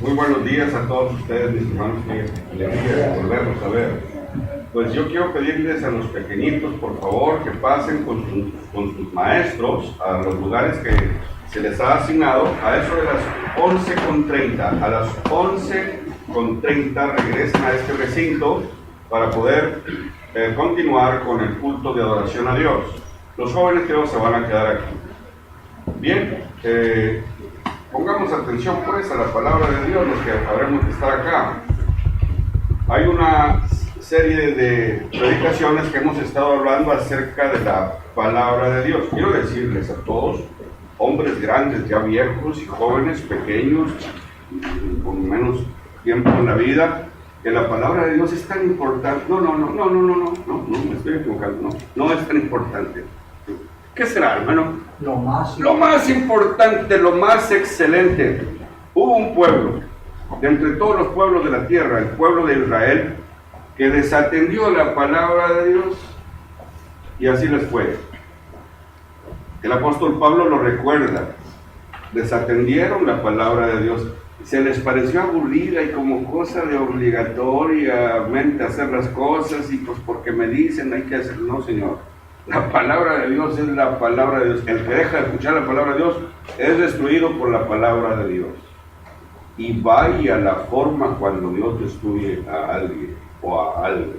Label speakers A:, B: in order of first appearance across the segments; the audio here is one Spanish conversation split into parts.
A: Muy buenos días a todos ustedes, mis hermanos, qué alegría volverlos a ver. Pues yo quiero pedirles a los pequeñitos, por favor, que pasen con sus maestros a los lugares que se les ha asignado. A eso de las 11:30, a las 11:30 regresen a este recinto para poder continuar con el culto de adoración a Dios. Los jóvenes que se van a quedar aquí. Bien, pongamos atención pues a la palabra de Dios, los que habremos de estar acá. Hay una serie de predicaciones que hemos estado hablando acerca de la palabra de Dios. Quiero decirles a todos, hombres grandes, ya viejos, y jóvenes, pequeños, con menos tiempo en la vida, que la palabra de Dios es tan importante. No, me estoy equivocando, no es tan importante. ¿Qué será, hermano? Lo más importante, lo más excelente. Hubo un pueblo, de entre todos los pueblos de la tierra, el pueblo de Israel, que desatendió la palabra de Dios, y así les fue. El apóstol Pablo lo recuerda. Desatendieron la palabra de Dios. Se les pareció aburrida y como cosa de obligatoriamente hacer las cosas, y pues porque me dicen hay que hacerlo. No, Señor. La palabra de Dios es la palabra de Dios. El que deja de escuchar la palabra de Dios es destruido por la palabra de Dios. Y vaya la forma cuando Dios destruye a alguien o a algo,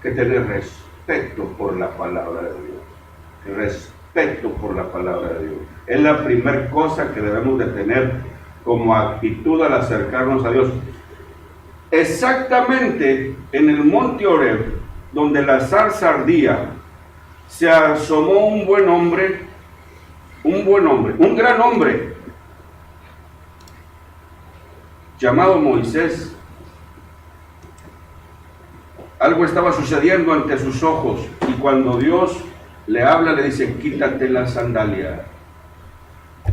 A: que tener respeto por la palabra de Dios. Respeto por la palabra de Dios. Es la primera cosa que debemos de tener como actitud al acercarnos a Dios. Exactamente en el monte Oreb, donde la zarza ardía, se asomó un gran hombre, llamado Moisés. Algo estaba sucediendo ante sus ojos, y cuando Dios le habla, le dice: quítate la sandalia,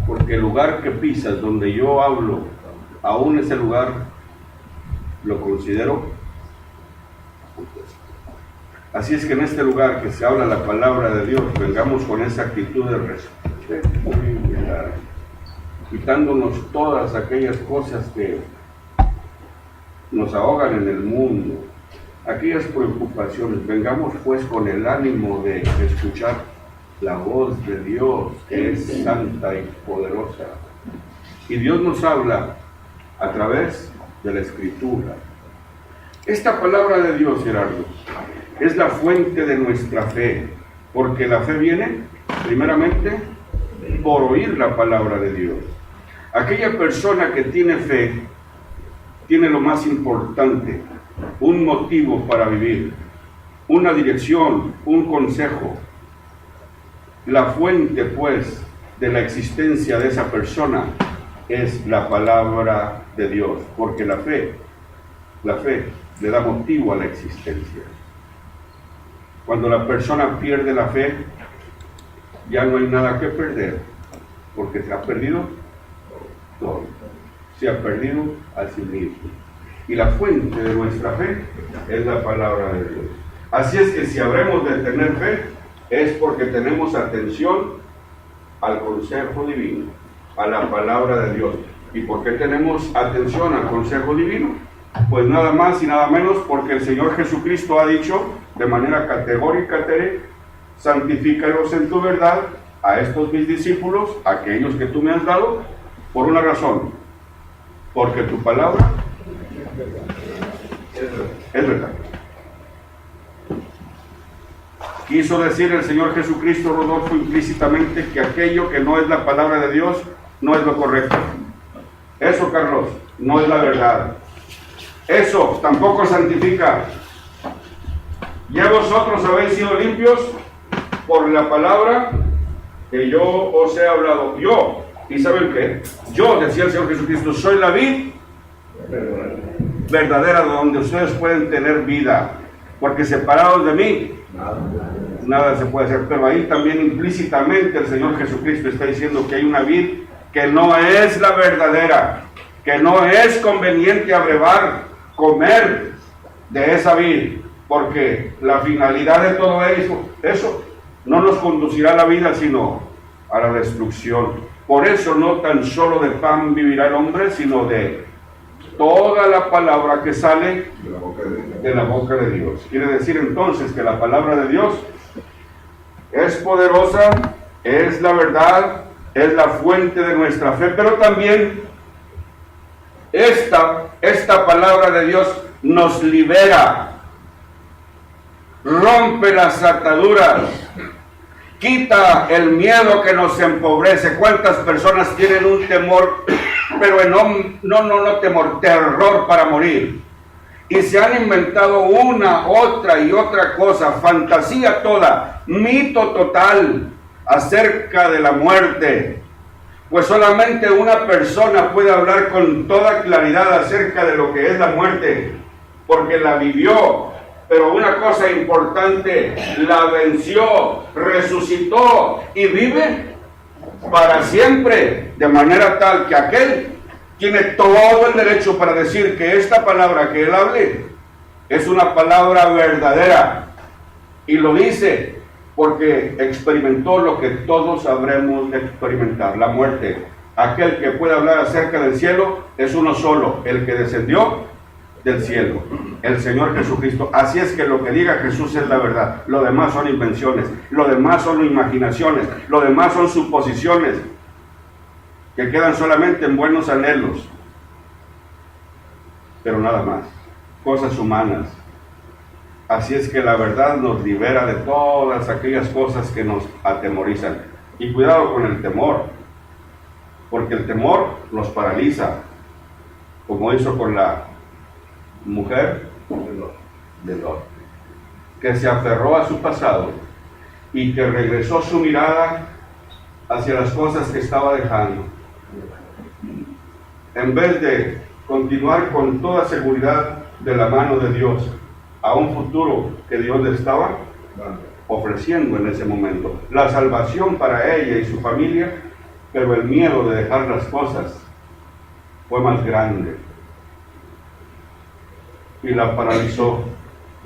A: porque el lugar que pisas, donde yo hablo, aún ese lugar lo considero. Así es que en este lugar que se habla la palabra de Dios, vengamos con esa actitud de respeto y humildad, quitándonos todas aquellas cosas que nos ahogan en el mundo, aquellas preocupaciones. Vengamos pues con el ánimo de escuchar la voz de Dios, que es santa y poderosa. Y Dios nos habla a través de la Escritura. Esta palabra de Dios, Gerardo, es la fuente de nuestra fe, porque la fe viene primeramente por oír la palabra de Dios. Aquella persona que tiene fe tiene lo más importante: un motivo para vivir, una dirección, un consejo. La fuente pues de la existencia de esa persona es la palabra de Dios, porque la fe le da motivo a la existencia. Cuando la persona pierde la fe, ya no hay nada que perder, porque se ha perdido todo. Se ha perdido a sí mismo. Y la fuente de nuestra fe es la palabra de Dios. Así es que si habremos de tener fe, es porque tenemos atención al consejo divino, a la palabra de Dios. ¿Y por qué tenemos atención al consejo divino? Pues nada más y nada menos porque el Señor Jesucristo ha dicho de manera categórica: santifícalos en tu verdad, a estos mis discípulos, aquellos que tú me has dado, por una razón: porque tu palabra es verdad. Quiso decir el Señor Jesucristo, Rodolfo, implícitamente, que aquello que no es la palabra de Dios no es lo correcto. Eso, Carlos, no es la verdad. Eso tampoco santifica. Ya vosotros habéis sido limpios por la palabra que yo os he hablado. Yo, ¿y saben qué? Yo, decía el Señor Jesucristo, soy la vid verdadera, donde ustedes pueden tener vida, porque separados de mí nada se puede hacer. Pero ahí también implícitamente el Señor Jesucristo está diciendo que hay una vid que no es la verdadera, que no es conveniente abrevar, comer de esa vid, porque la finalidad de todo eso no nos conducirá a la vida, sino a la destrucción. Por eso no tan solo de pan vivirá el hombre, sino de toda la palabra que sale
B: de la boca de Dios.
A: de la boca de Dios. Quiere decir entonces que la palabra de Dios es poderosa, es la verdad, es la fuente de nuestra fe, pero también esta palabra de Dios nos libera, rompe las ataduras, quita el miedo que nos empobrece. ¿Cuántas personas tienen un temor, pero no temor, terror para morir? Y se han inventado una, otra y otra cosa, fantasía toda, mito total acerca de la muerte. Pues solamente una persona puede hablar con toda claridad acerca de lo que es la muerte, porque la vivió. Pero una cosa importante, la venció, resucitó y vive para siempre, de manera tal que aquel tiene todo el derecho para decir que esta palabra que él hable es una palabra verdadera. Y lo dice porque experimentó lo que todos habremos de experimentar, la muerte. Aquel que puede hablar acerca del cielo es uno solo, el que descendió del cielo, el Señor Jesucristo. Así es que lo que diga Jesús es la verdad. Lo demás son invenciones, lo demás son imaginaciones, lo demás son suposiciones que quedan solamente en buenos anhelos, pero nada más, cosas humanas. Así es que la verdad nos libera de todas aquellas cosas que nos atemorizan. Y cuidado con el temor, porque el temor nos paraliza, como hizo con la mujer de Lot, que se aferró a su pasado y que regresó su mirada hacia las cosas que estaba dejando, en vez de continuar con toda seguridad de la mano de Dios a un futuro que Dios le estaba ofreciendo en ese momento, la salvación para ella y su familia, pero el miedo de dejar las cosas fue más grande y la paralizó,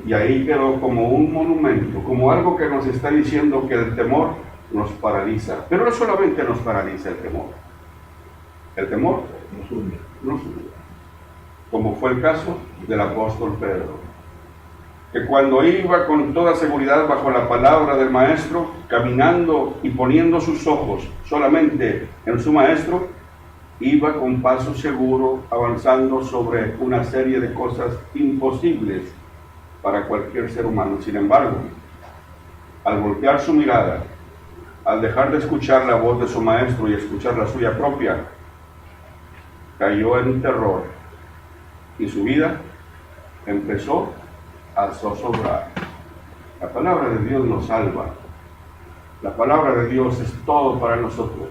A: y ahí quedó como un monumento, como algo que nos está diciendo que el temor nos paraliza. Pero no solamente nos paraliza el temor nos une, como fue el caso del apóstol Pedro, que cuando iba con toda seguridad bajo la palabra del Maestro, caminando y poniendo sus ojos solamente en su Maestro, iba con paso seguro avanzando sobre una serie de cosas imposibles para cualquier ser humano. Sin embargo, al voltear su mirada, al dejar de escuchar la voz de su Maestro y escuchar la suya propia, cayó en terror y su vida empezó a zozobrar. La palabra de Dios nos salva. La palabra de Dios es todo para nosotros.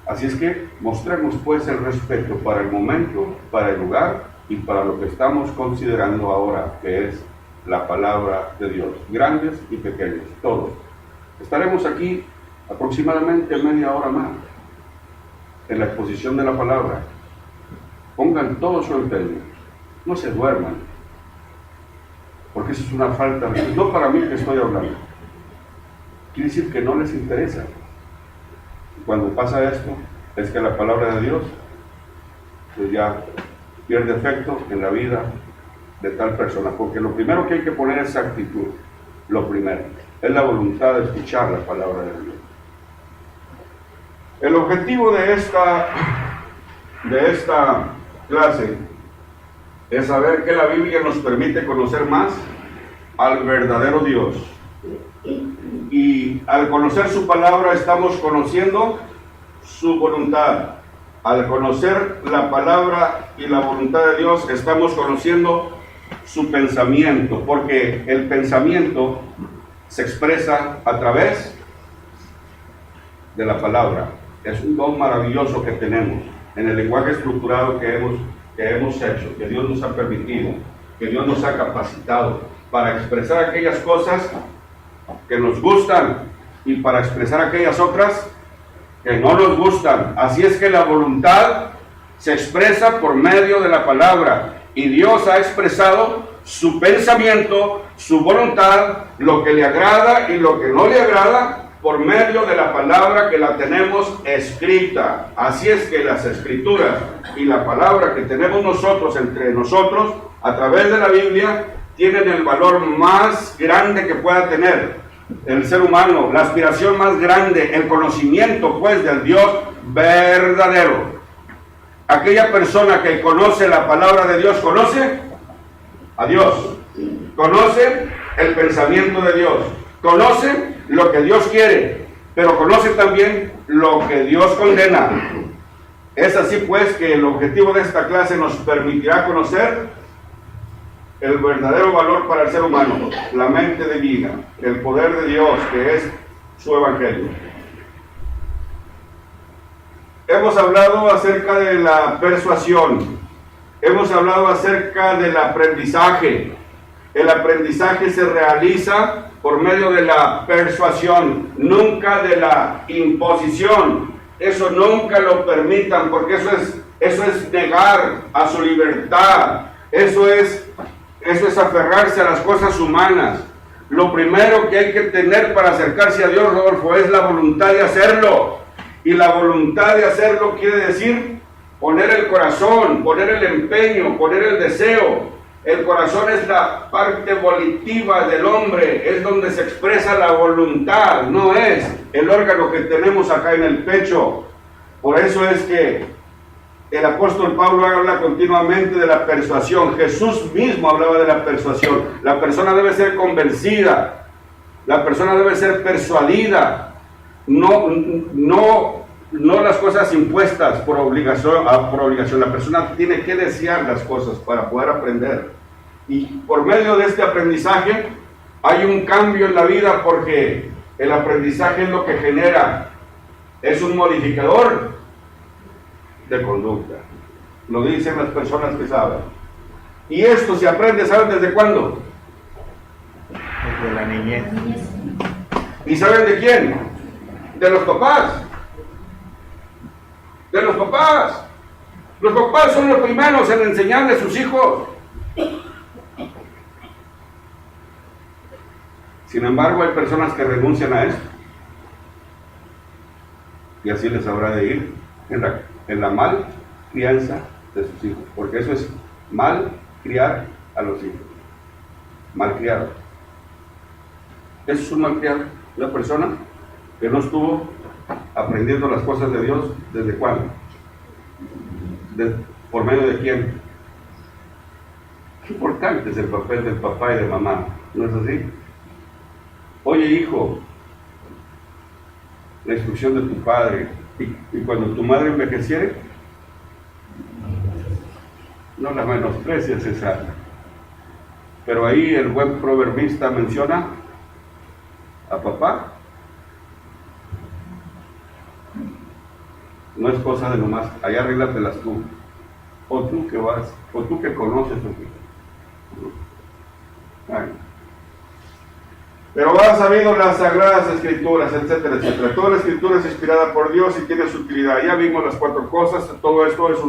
A: Así es que mostremos pues el respeto para el momento, para el lugar y para lo que estamos considerando ahora, que es la palabra de Dios. Grandes y pequeños, todos. Estaremos aquí aproximadamente media hora más en la exposición de la palabra. Pongan todo su empeño, no se duerman, porque eso es una falta de... No para mí que estoy hablando, quiere decir que no les interesa. Cuando pasa esto, es que la palabra de Dios pues ya pierde efecto en la vida de tal persona, porque lo primero que hay que poner es actitud. Lo primero es la voluntad de escuchar la palabra de Dios. El objetivo de esta clase es saber que la Biblia nos permite conocer más al verdadero Dios. Y al conocer su palabra estamos conociendo su voluntad. Al conocer la palabra y la voluntad de Dios estamos conociendo su pensamiento, porque el pensamiento se expresa a través de la palabra. Es un don maravilloso que tenemos en el lenguaje estructurado que hemos hecho, que Dios nos ha permitido, que Dios nos ha capacitado para expresar aquellas cosas que nos gustan y para expresar aquellas otras que no nos gustan. Así es que la voluntad se expresa por medio de la palabra, y Dios ha expresado su pensamiento, su voluntad, lo que le agrada y lo que no le agrada por medio de la palabra que la tenemos escrita. Así es que las escrituras y la palabra que tenemos nosotros entre nosotros, a través de la Biblia, tienen el valor más grande que pueda tener el ser humano, la aspiración más grande, el conocimiento pues del Dios verdadero. Aquella persona que conoce la palabra de Dios, conoce a Dios, conoce el pensamiento de Dios, conoce lo que Dios quiere, pero conoce también lo que Dios condena. Es así pues que el objetivo de esta clase nos permitirá conocer el verdadero valor para el ser humano, la mente divina, el poder de Dios, que es su evangelio. Hemos hablado acerca de la persuasión, hemos hablado acerca del aprendizaje. El aprendizaje se realiza por medio de la persuasión, nunca de la imposición. Eso nunca lo permitan, porque eso es negar a su libertad. Eso es aferrarse a las cosas humanas. Lo primero que hay que tener para acercarse a Dios, Rodolfo, es la voluntad de hacerlo. Y la voluntad de hacerlo quiere decir poner el corazón, poner el empeño, poner el deseo. El corazón es la parte volitiva del hombre, es donde se expresa la voluntad, no es el órgano que tenemos acá en el pecho. Por eso es que el apóstol Pablo habla continuamente de la persuasión. Jesús mismo hablaba de la persuasión. La persona debe ser convencida, la persona debe ser persuadida, no las cosas impuestas por obligación. La persona tiene que desear las cosas para poder aprender. Y por medio de este aprendizaje hay un cambio en la vida, porque el aprendizaje es lo que genera, es un modificador de conducta. Lo dicen las personas que saben. Y esto se aprende, ¿saben desde cuándo?
C: Desde la niñez.
A: ¿Y saben de quién? De los papás. De los papás. Los papás son los primeros en enseñarle a sus hijos. Sin embargo, hay personas que renuncian a esto. Y así les habrá de ir en la mal crianza de sus hijos. Porque eso es mal criar a los hijos. Mal criado. Eso es un mal criado. La persona que no estuvo aprendiendo las cosas de Dios, ¿desde cuándo? ¿Por medio de quién? Qué importante es el papel del papá y de mamá, ¿no es así? Oye, hijo, la instrucción de tu padre, y cuando tu madre envejeciere, no la menosprecies esa. Pero ahí el buen proverbista menciona a papá. No es cosa de nomás, allá arréglatelas tú, o tú que vas, o tú que conoces a tu hijo. Pero has sabido las sagradas escrituras, etcétera, etcétera. Toda la escritura es inspirada por Dios y tiene su utilidad. Ya vimos las 4 cosas, todo esto es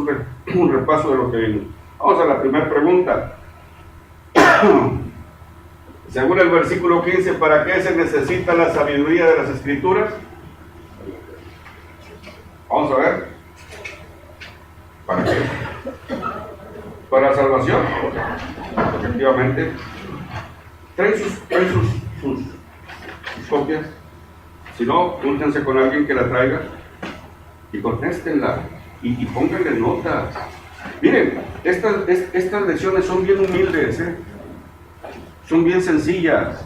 A: un repaso de lo que vimos. Vamos a la primera pregunta. Según el versículo 15, ¿para qué se necesita la sabiduría de las escrituras? Vamos a ver. ¿Para qué? Para la salvación. Efectivamente. Traen sus copias. Si no, júntense con alguien que la traiga y contéstenla y pónganle notas. Miren, estas lecciones son bien humildes, son bien sencillas.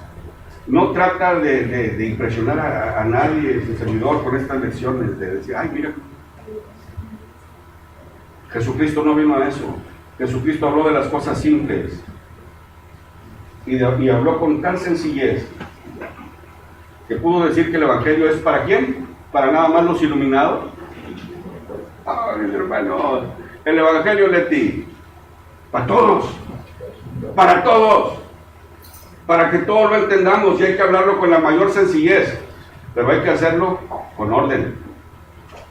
A: No trata de impresionar a nadie, su servidor, con estas lecciones, de decir, ay, mira, Jesucristo no vino a eso. Jesucristo habló de las cosas simples y habló con tal sencillez que pudo decir que el Evangelio es ¿para quién? ¿Para nada más los iluminados? Ay, hermano, el Evangelio es de ti, para todos, para que todos lo entendamos, y hay que hablarlo con la mayor sencillez, pero hay que hacerlo con orden.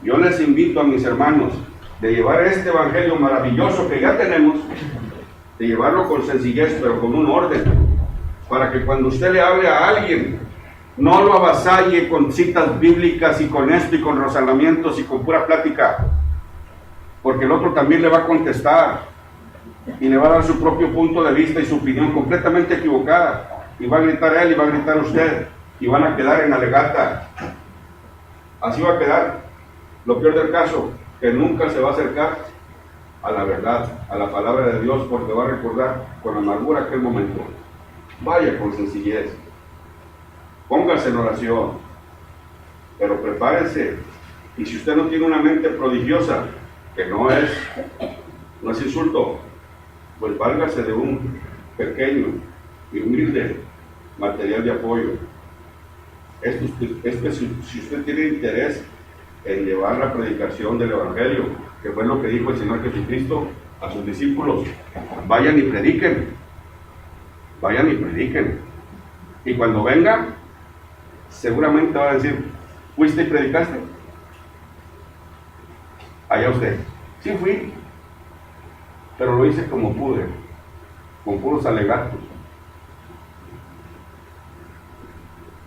A: Yo les invito a mis hermanos de llevar este Evangelio maravilloso que ya tenemos, de llevarlo con sencillez, pero con un orden, para que cuando usted le hable a alguien No lo avasalle con citas bíblicas y con esto y con razonamientos y con pura plática, porque el otro también le va a contestar y le va a dar su propio punto de vista y su opinión completamente equivocada, y va a gritar él y va a gritar usted y van a quedar en alegata. Así va a quedar. Lo peor del caso, que nunca se va a acercar a la verdad, a la palabra de Dios, porque va a recordar con amargura aquel momento. Vaya con sencillez, póngase en oración, pero prepárese. Y si usted no tiene una mente prodigiosa, que no es insulto, pues válgase de un pequeño y humilde material de apoyo. Si usted tiene interés en llevar la predicación del Evangelio, que fue lo que dijo el Señor Jesucristo a sus discípulos, vayan y prediquen, vayan y prediquen. Y cuando venga, seguramente va a decir, ¿fuiste y predicaste? Allá usted. Sí fui, pero lo hice como pude, con puros alegatos.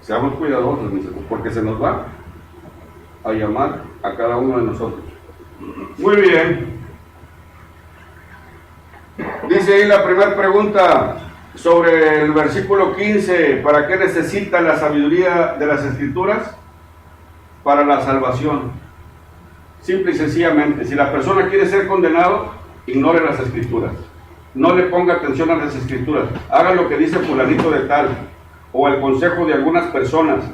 A: Seamos cuidadosos, mis hermanos, porque se nos va a llamar a cada uno de nosotros. Muy bien. Dice ahí la primera pregunta sobre el versículo 15. ¿Para qué necesita la sabiduría de las Escrituras? Para la salvación. Simple y sencillamente, si la persona quiere ser condenado, ignore las Escrituras. No le ponga atención a las Escrituras. Haga lo que dice fulanito de tal, o el consejo de algunas personas,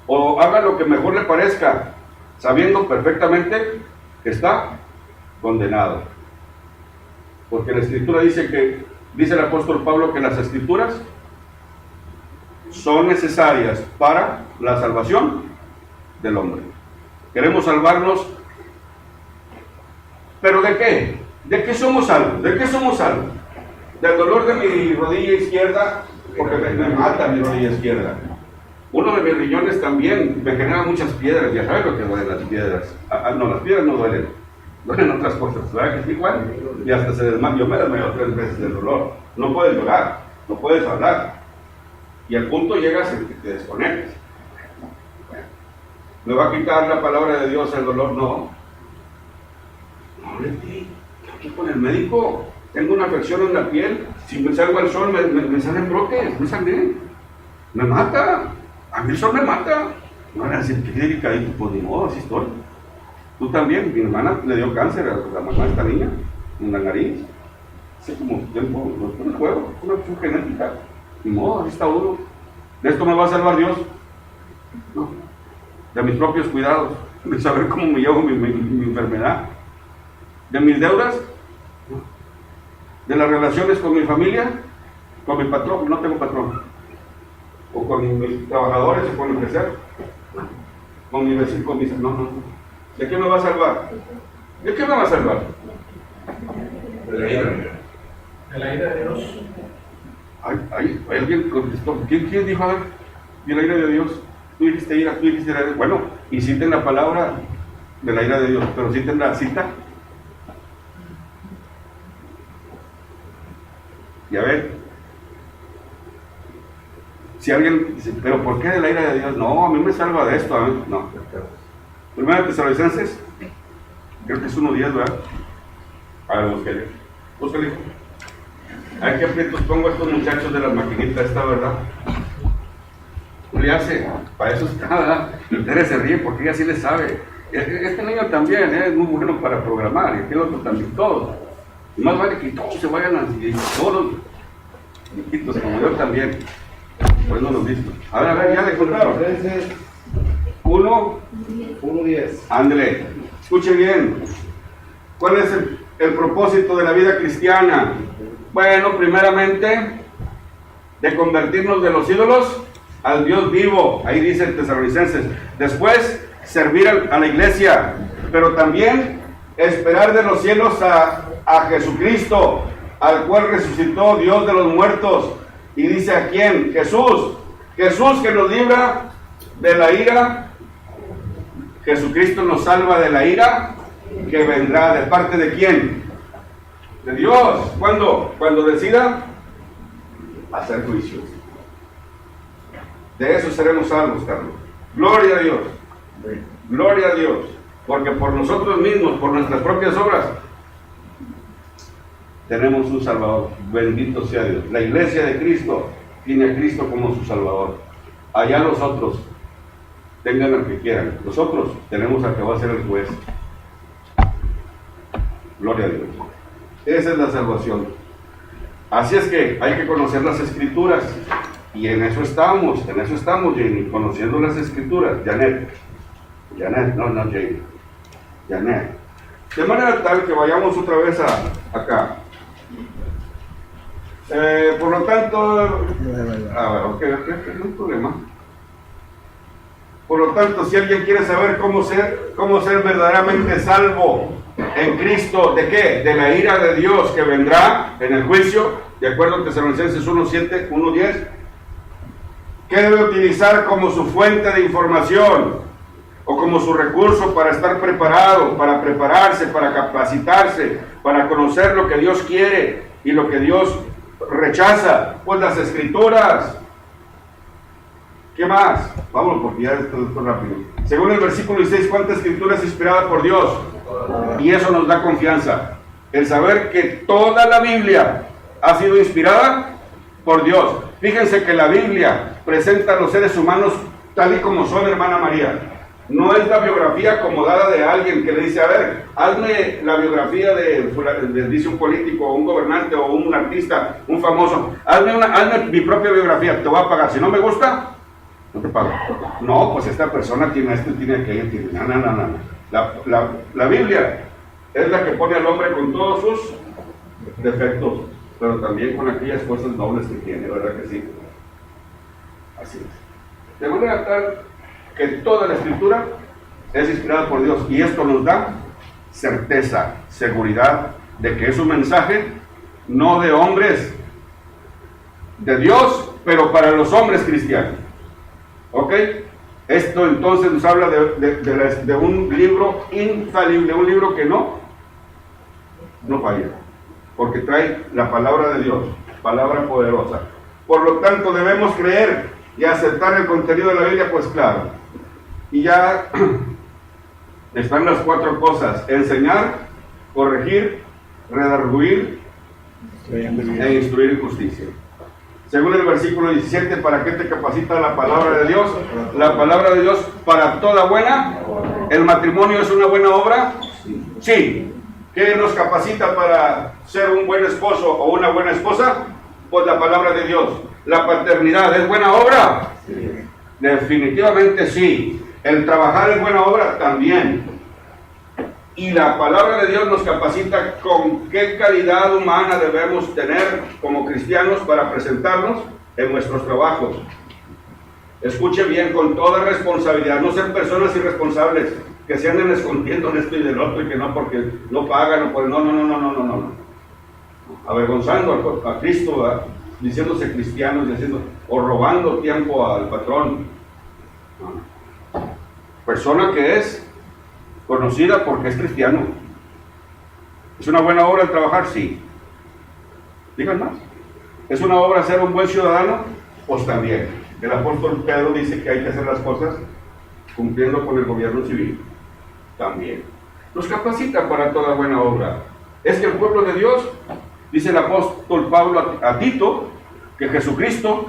A: o haga lo que mejor le parezca, sabiendo perfectamente que está condenado. Porque la Escritura dice dice el apóstol Pablo que las Escrituras son necesarias para la salvación del hombre. Queremos salvarnos, ¿pero de qué? ¿De qué somos salvos? ¿De qué somos salvos? Del dolor de mi rodilla izquierda, porque me mata mi rodilla izquierda. Uno de mis riñones también me genera muchas piedras. Ya sabes lo que duelen las piedras. No, las piedras no duelen. Duelen otras cosas, ¿verdad que sí, igual? Y hasta se desmaya. Yo me desmayo 3 veces del dolor. No puedes llorar, no puedes hablar. Y al punto llegas en que te desconectas. ¿Me va a quitar la palabra de Dios el dolor? No. No le di. Aquí con el médico. Tengo una afección en la piel. Si me salgo al sol, me salen brotes, me sangren. Me mata. A mí el sol me mata. No era así, que delicadito, pues ni modo, así estoy. Tú también, mi hermana le dio cáncer a la mamá de esta niña, en la nariz. Hace como tiempo, no es juego, es una opción genética. Ni modo, así está uno. ¿De esto me va a salvar Dios? No. De mis propios cuidados, de saber cómo me llevo mi enfermedad. De mis deudas, de las relaciones con mi familia, con mi patrón, no tengo patrón, o con mis trabajadores, o con mi empresario, con mi vecino, con mis... No. ¿De qué me va a salvar? ¿De qué me va a salvar?
B: De la ira.
D: De la ira de Dios.
A: Alguien contestó. ¿Quién dijo? A ver, de la ira de Dios. Tú dijiste ira, tú dijiste ira. Bueno, y citen la palabra de la ira de Dios, pero citen la cita. Y a ver, si alguien dice, ¿pero por qué de la ira de Dios? No, a mí me salva de esto, no. Primera Tesalonicenses, creo que es 1:10, ¿verdad? A ver, búsquele. A ver qué aprietos pongo a estos muchachos de las maquinitas, esta, ¿verdad? ¿Qué le hace? Para eso está, ¿verdad? Y ustedes se ríen porque ella sí le sabe. Este niño también es muy bueno para programar, y este otro también, todos. Y más vale que todos se vayan así, todos los hijitos, como yo también. Pues no los visto. A ver, ya le contaron.
B: 1:10.
A: Ándele, escuche bien. ¿Cuál es el propósito de la vida cristiana? Bueno, primeramente, de convertirnos de los ídolos al Dios vivo. Ahí dice el Tesalonicenses. Después, servir a la iglesia. Pero también esperar de los cielos a Jesucristo, al cual resucitó Dios de los muertos. Y dice a quién? Jesús que nos libra de la ira. Jesucristo nos salva de la ira que vendrá. ¿De parte de quién? De Dios. ¿Cuándo? Cuando decida hacer juicios. De eso seremos salvos, Carlos. Gloria a Dios. Gloria a Dios. Porque por nosotros mismos, por nuestras propias obras, tenemos un Salvador. Bendito sea Dios. La iglesia de Cristo tiene a Cristo como su Salvador. Allá los otros, tengan al que quieran. Nosotros tenemos al que va a ser el juez. Gloria a Dios. Esa es la salvación. Así es que hay que conocer las Escrituras. Y en eso estamos, Jenny, conociendo las Escrituras. Janet, no, Jenny. Janet. De manera tal que vayamos otra vez acá. Por lo tanto, ok, no hay problema. Por lo tanto, si alguien quiere saber cómo ser verdaderamente salvo en Cristo, ¿de qué? De la ira de Dios que vendrá en el juicio, de acuerdo a Tesalonicenses 1:7, 1:10, ¿qué debe utilizar como su fuente de información o como su recurso para estar preparado, para prepararse, para capacitarse, para conocer lo que Dios quiere y lo que Dios rechaza? Pues las Escrituras. ¿Qué más? Vamos, porque ya esto rápido. Según el versículo 16, ¿cuánta escritura es inspirada por Dios? Y eso nos da confianza. El saber que toda la Biblia ha sido inspirada por Dios. Fíjense que la Biblia presenta a los seres humanos tal y como son, hermana María. No es la biografía acomodada de alguien que le dice, a ver, hazme la biografía dice un político, o un gobernante, o un artista, un famoso. Hazme mi propia biografía, te voy a pagar. Si no me gusta, no te pago. No, pues esta persona tiene esto, tiene aquello, tiene... No. La Biblia es la que pone al hombre con todos sus defectos, pero también con aquellas cosas nobles que tiene, ¿verdad que sí? Así es. De manera tal que toda la Escritura es inspirada por Dios, y esto nos da certeza, seguridad de que es un mensaje no de hombres, de Dios, pero para los hombres cristianos. ¿Ok? Esto entonces nos habla de un libro infalible, un libro que no falla, porque trae la palabra de Dios, palabra poderosa. Por lo tanto, debemos creer y aceptar el contenido de la Biblia, pues claro. Y ya están las 4 cosas: enseñar, corregir, redarguir e instruir en justicia. Según el versículo 17, ¿para qué te capacita la palabra de Dios? La palabra de Dios para toda buena. ¿El matrimonio es una buena obra? Sí. ¿Qué nos capacita para ser un buen esposo o una buena esposa? Pues la palabra de Dios. ¿La paternidad es buena obra? Sí. Definitivamente sí. ¿El trabajar es buena obra? También. Y la palabra de Dios nos capacita con qué calidad humana debemos tener como cristianos para presentarnos en nuestros trabajos. Escuche bien, con toda responsabilidad, no ser personas irresponsables que se anden escondiendo en esto y del otro y que no porque no pagan o por no. Avergonzando a Cristo, ¿verdad? Diciéndose cristianos, o robando tiempo al patrón. Persona que es conocida porque es cristiano. ¿Es una buena obra el trabajar? Sí. Digan más. ¿Es una obra ser un buen ciudadano? Pues también. El apóstol Pedro dice que hay que hacer las cosas cumpliendo con el gobierno civil. También. Nos capacita para toda buena obra. Es que el pueblo de Dios, dice el apóstol Pablo a Tito, que Jesucristo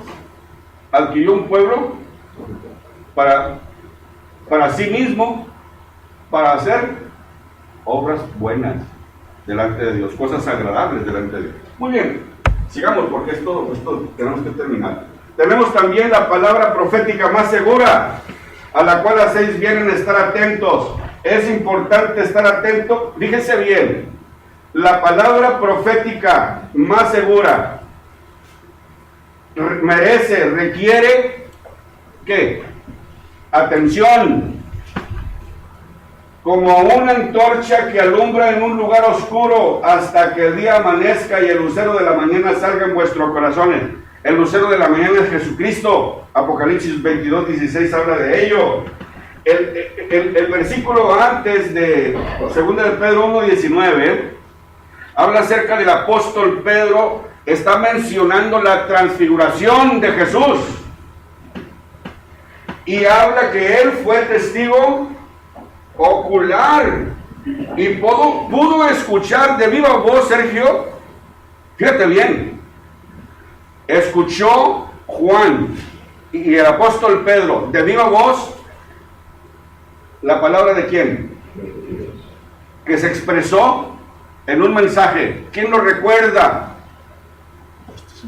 A: adquirió un pueblo para sí mismo, para hacer obras buenas delante de Dios, cosas agradables delante de Dios. Muy bien, sigamos porque esto tenemos que terminar. Tenemos también la palabra profética más segura, a la cual hacéis bien en estar atentos. Es importante estar atento. Fíjense bien, la palabra profética más segura requiere ¿qué? Atención. Como una antorcha que alumbra en un lugar oscuro hasta que el día amanezca y el lucero de la mañana salga en vuestros corazones. El lucero de la mañana es Jesucristo. Apocalipsis 22:16 habla de ello. El versículo antes de 2 de Pedro 1:19 habla acerca del apóstol Pedro. Está mencionando la transfiguración de Jesús. y habla que él fue testigo ocular y pudo escuchar de viva voz, Sergio, fíjate bien, escuchó Juan y el apóstol Pedro de viva voz la palabra de quién, que se expresó en un mensaje. ¿Quién lo recuerda?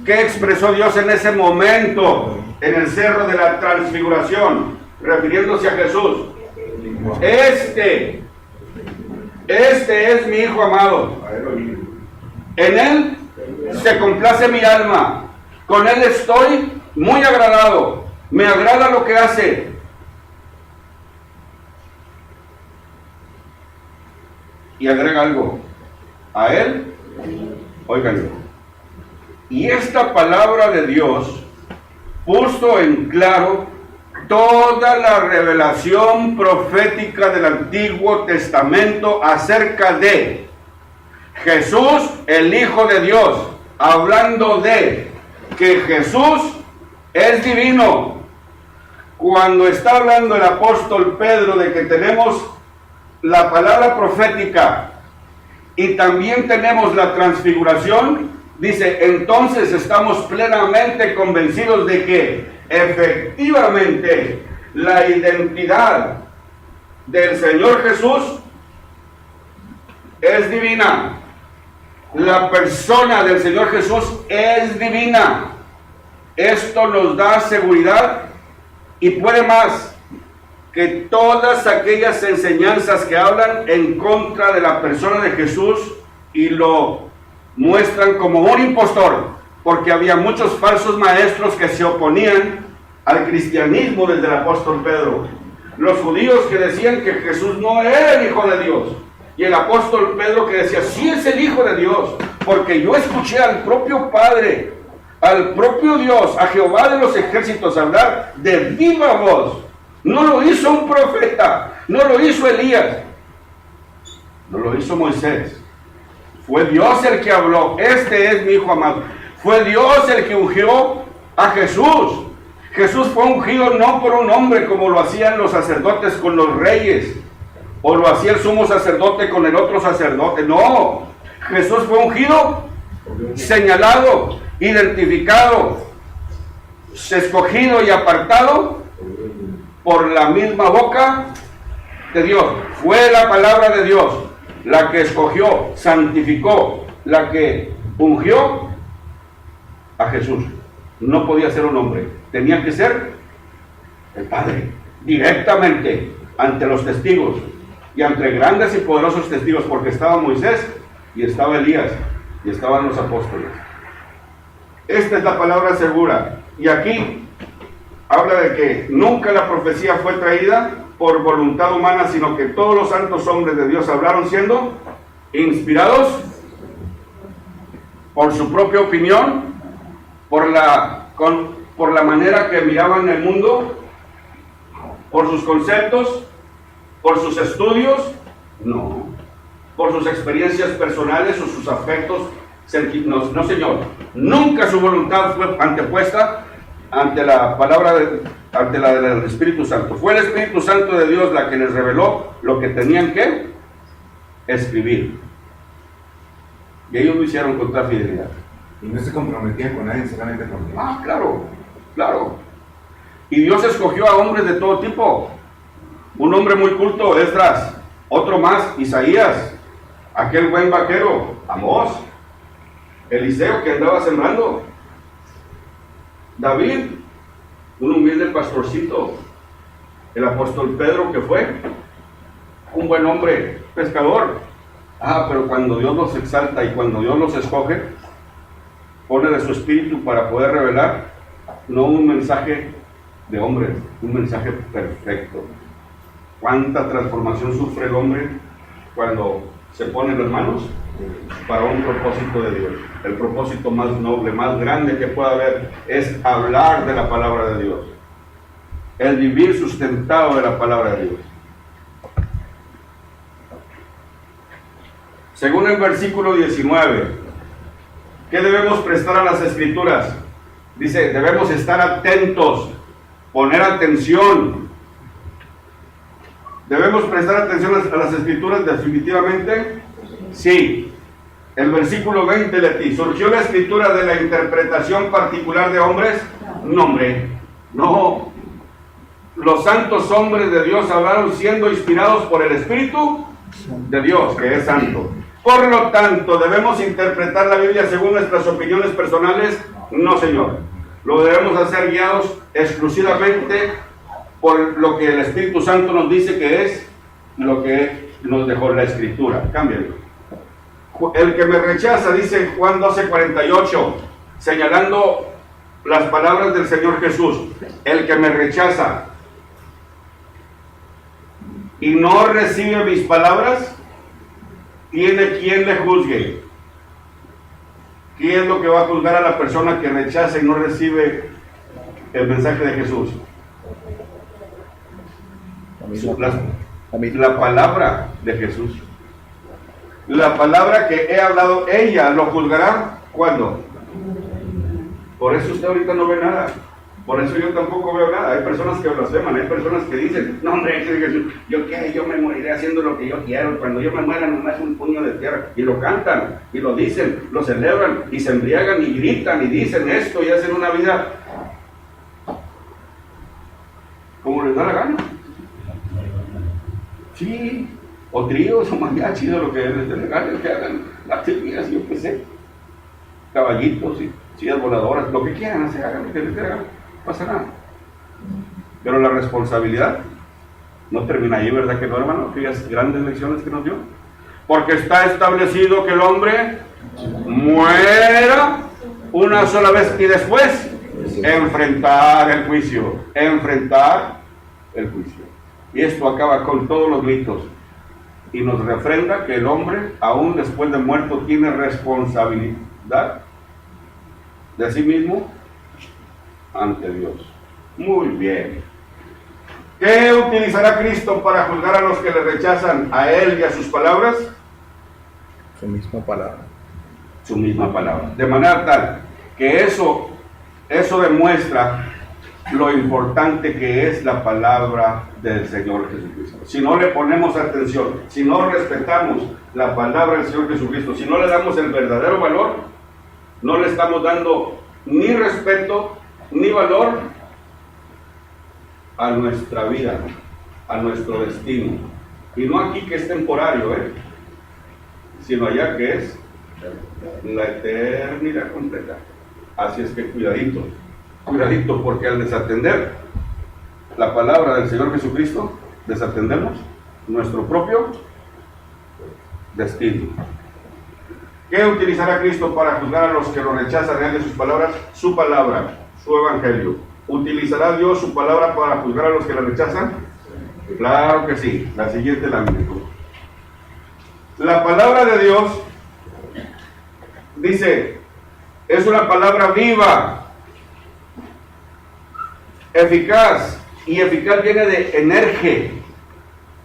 A: ¿Qué expresó Dios en ese momento en el cerro de la transfiguración, refiriéndose a Jesús? Este es mi Hijo amado, en él se complace mi alma, con él estoy muy agradado, me agrada lo que hace. Y agrega algo, a él, óiganlo, y esta palabra de Dios puso en claro toda la revelación profética del Antiguo Testamento acerca de Jesús, el Hijo de Dios, hablando de que Jesús es divino. Cuando está hablando el apóstol Pedro de que tenemos la palabra profética y también tenemos la transfiguración, dice, entonces estamos plenamente convencidos de que efectivamente la identidad del Señor Jesús es divina. La persona del Señor Jesús es divina. Esto nos da seguridad y puede más que todas aquellas enseñanzas que hablan en contra de la persona de Jesús y lo muestran como un impostor, porque había muchos falsos maestros que se oponían al cristianismo desde el apóstol Pedro. Los judíos que decían que Jesús no era el Hijo de Dios, y el apóstol Pedro que decía, sí es el Hijo de Dios, porque yo escuché al propio Padre, al propio Dios, a Jehová de los ejércitos hablar de viva voz. No lo hizo un profeta, no lo hizo Elías, no lo hizo Moisés. Fue Dios el que habló, este es mi Hijo amado. Fue Dios el que ungió a Jesús. Jesús fue ungido no por un hombre como lo hacían los sacerdotes con los reyes, o lo hacía el sumo sacerdote con el otro sacerdote. No, Jesús fue ungido, señalado, identificado, escogido y apartado por la misma boca de Dios. Fue la palabra de Dios la que escogió, santificó, la que ungió a Jesús. No podía ser un hombre, tenía que ser el Padre, directamente ante los testigos, y ante grandes y poderosos testigos, porque estaba Moisés, y estaba Elías, y estaban los apóstoles. Esta es la palabra segura, y aquí habla de que nunca la profecía fue traída por voluntad humana, sino que todos los santos hombres de Dios hablaron siendo inspirados por su propia opinión, por la manera que miraban el mundo, por sus conceptos, por sus estudios, no, por sus experiencias personales o sus afectos. No, señor, nunca su voluntad fue antepuesta ante la palabra, ante la del Espíritu Santo. Fue el Espíritu Santo de Dios la que les reveló lo que tenían que escribir. Y ellos lo hicieron con toda fidelidad.
B: Y no se comprometían con nadie, solamente con Dios.
A: Ah, claro, claro. Y Dios escogió a hombres de todo tipo. Un hombre muy culto, Esdras. Otro más, Isaías. Aquel buen vaquero, Amós. Eliseo, que andaba sembrando. David, un humilde pastorcito. El apóstol Pedro, que fue un buen hombre, pescador. Ah, pero cuando Dios los exalta y cuando Dios los escoge, pone de su espíritu para poder revelar, no un mensaje de hombre, un mensaje perfecto. ¿Cuánta transformación sufre el hombre cuando se pone en las manos para un propósito de Dios? El propósito más noble, más grande que pueda haber es hablar de la palabra de Dios, el vivir sustentado de la palabra de Dios. Según el versículo 19, ¿qué debemos prestar a las Escrituras? Dice, debemos estar atentos poner atención. ¿Debemos prestar atención a las escrituras definitivamente? Sí. El versículo 20 de ti, ¿surgió la escritura de la interpretación particular de hombres? No, hombre, no. Los santos hombres de Dios hablaron siendo inspirados por el Espíritu de Dios, que es santo. Por lo tanto, ¿debemos interpretar la Biblia según nuestras opiniones personales? No, señor. Lo debemos hacer guiados exclusivamente por lo que el Espíritu Santo nos dice que es lo que nos dejó la Escritura. Cámbialo. El que me rechaza, dice Juan 12:48, señalando las palabras del Señor Jesús. El que me rechaza y no recibe mis palabras, tiene quien le juzgue. ¿Quién es lo que va a juzgar a la persona que rechaza y no recibe el mensaje de Jesús? La palabra de Jesús. La palabra que he hablado, ella lo juzgará. ¿Cuándo? Por eso usted ahorita no ve nada. Por eso yo tampoco veo nada. Hay personas que blasfeman, hay personas que dicen, no, hombre, Jesús, ¿yo qué? Yo me moriré haciendo lo que yo quiero. Cuando yo me muera nomás un puño de tierra. Y lo cantan, y lo dicen, lo celebran, y se embriagan, y gritan, y dicen esto, y hacen una vida como les da la gana. Sí, o tríos, o mariachis, o lo que les dé la gana, que hagan actividades, yo qué sé, caballitos, y sillas voladoras, lo que quieran, se hagan lo que les dé la gana, no pasa nada. Pero la responsabilidad no termina ahí, ¿verdad que no, hermano? Aquellas grandes lecciones que nos dio. Porque está establecido que el hombre muera una sola vez y después enfrentar el juicio. Enfrentar el juicio. Y esto acaba con todos los mitos. Y nos refrenda que el hombre, aún después de muerto, tiene responsabilidad de sí mismo ante Dios. Muy bien. ¿Qué utilizará Cristo para juzgar a los que le rechazan a Él y a sus palabras?
C: Su misma palabra.
A: Su misma palabra. De manera tal que eso demuestra lo importante que es la palabra del Señor Jesucristo. Si no le ponemos atención, si no respetamos la palabra del Señor Jesucristo, si no le damos el verdadero valor, no le estamos dando ni respeto ni valor a nuestra vida, a nuestro destino. Y no aquí que es temporario, sino allá que es la eternidad completa. Así es que cuidadito, cuidadito, porque al desatender la palabra del Señor Jesucristo, desatendemos nuestro propio destino. ¿Qué utilizará Cristo para juzgar a los que lo rechazan de sus palabras? Su palabra, su evangelio. ¿Utilizará Dios su palabra para juzgar a los que la rechazan? Claro que sí. La siguiente la misma. La palabra de Dios, dice, es una palabra viva, eficaz, y eficaz viene de energe,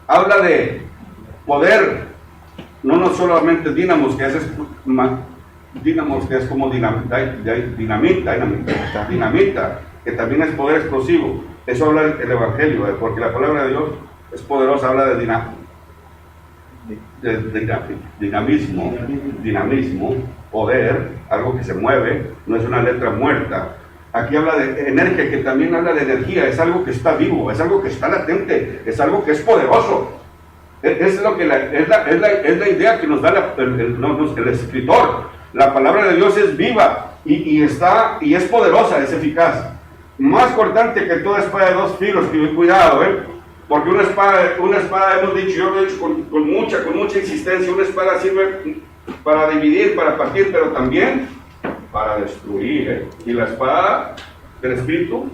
A: habla de poder, no solamente dínamos, que es como dinamita, que también es poder explosivo. Eso habla el Evangelio, porque la palabra de Dios es poderosa, habla de dinamismo, poder, algo que se mueve, no es una letra muerta. Aquí habla de energía, que también habla de energía, es algo que está vivo, es algo que está latente, es algo que es poderoso. Es la idea que nos da el escritor. La palabra de Dios es viva y es poderosa, es eficaz. Más cortante que toda espada de dos filos, cuidado, porque una espada hemos dicho, yo lo he dicho con mucha insistencia, una espada sirve para dividir, para partir, pero también para destruir, y la espada del Espíritu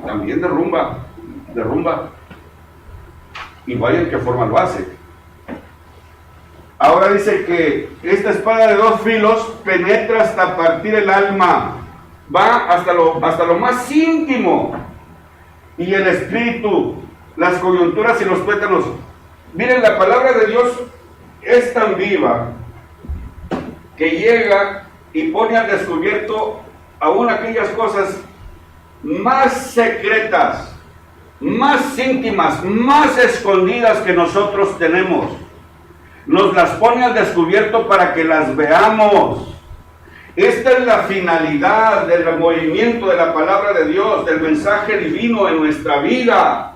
A: también derrumba, y vaya en qué forma lo hace. Ahora dice que esta espada de dos filos penetra hasta partir el alma, va hasta lo más íntimo, y el espíritu, las coyunturas y los tuétanos. Miren, la palabra de Dios es tan viva que llega y pone al descubierto aún aquellas cosas más secretas, más íntimas, más escondidas que nosotros tenemos. Nos las pone al descubierto para que las veamos. Esta es la finalidad del movimiento de la palabra de Dios, del mensaje divino en nuestra vida.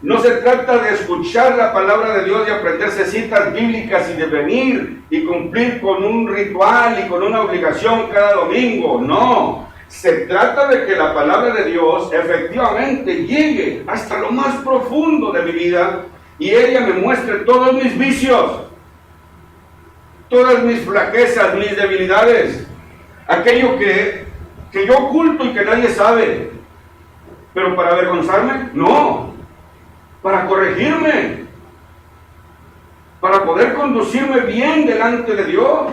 A: No se trata de escuchar la palabra de Dios y aprenderse citas bíblicas y de venir y cumplir con un ritual y con una obligación cada domingo. No, se trata de que la palabra de Dios efectivamente llegue hasta lo más profundo de mi vida y ella me muestre todos mis vicios, todas mis flaquezas, mis debilidades, aquello que yo oculto y que nadie sabe. Pero para avergonzarme, no. Para corregirme, para poder conducirme bien delante de Dios.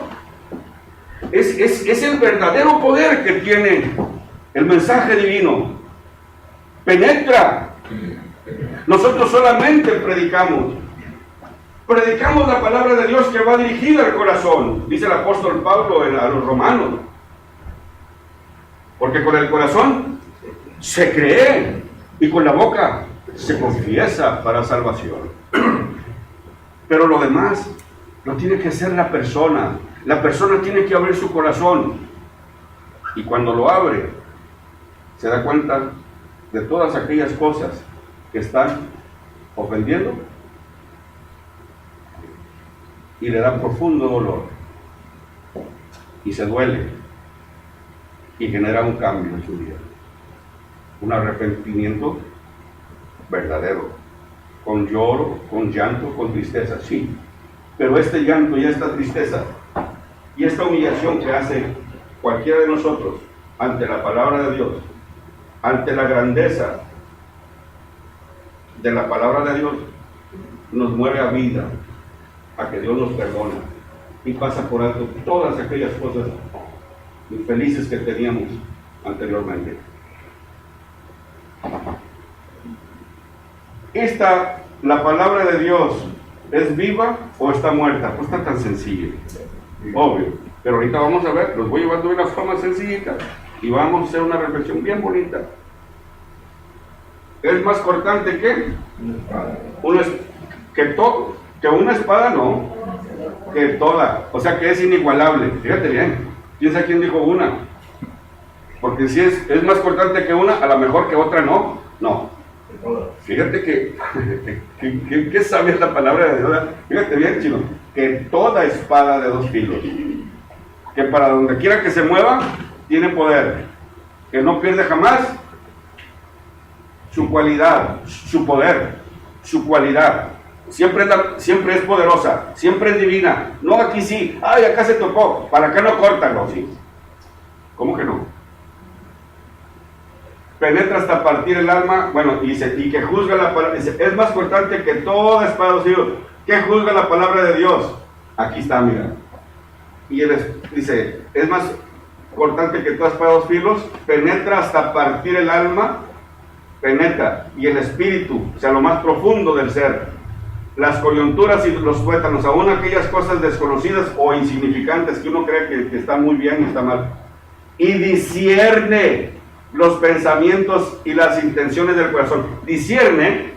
A: Es el verdadero poder que tiene el mensaje divino. Penetra. Nosotros solamente predicamos la palabra de Dios que va dirigida al corazón, dice el apóstol Pablo a los romanos. Porque con el corazón se cree y con la boca se confiesa para salvación. Pero lo demás lo tiene que hacer la persona. La persona tiene que abrir su corazón. Y cuando lo abre, se da cuenta de todas aquellas cosas que están ofendiendo y le da profundo dolor. Y se duele y genera un cambio en su vida. Un arrepentimiento verdadero, con lloro, con llanto, con tristeza, sí, pero este llanto y esta tristeza y esta humillación que hace cualquiera de nosotros ante la palabra de Dios, ante la grandeza de la palabra de Dios, nos mueve a vida, a que Dios nos perdona y pasa por alto todas aquellas cosas infelices que teníamos anteriormente. La palabra de Dios, ¿es viva o está muerta? Pues está tan sencillo, obvio. Pero ahorita vamos a ver, los voy llevando de una forma sencillita y vamos a hacer una reflexión bien bonita. ¿Es más cortante que? Que una espada, no, que toda. O sea que es inigualable. Fíjate bien, piensa quién dijo una. Porque si es más cortante que una, a lo mejor que otra no. No. Fíjate que sabia es la palabra de Dios. Fíjate bien, chino, que toda espada de dos filos, que para donde quiera que se mueva, tiene poder, que no pierde jamás su cualidad, su poder, su cualidad. Siempre es poderosa, siempre es divina. No, aquí sí, ay, acá se tocó, para acá no corta, no, sí. ¿Cómo que no? Penetra hasta partir el alma, bueno, dice, y que juzga la palabra, dice, es más cortante que toda espada de dos filos, que juzga la palabra de Dios. Aquí está, mira. Y él dice, es más cortante que toda espada de dos filos, penetra hasta partir el alma, penetra, y el espíritu, o sea, lo más profundo del ser, las coyunturas y los tuétanos, aún aquellas cosas desconocidas o insignificantes que uno cree que está muy bien y está mal, y discierne los pensamientos y las intenciones del corazón. Discierne,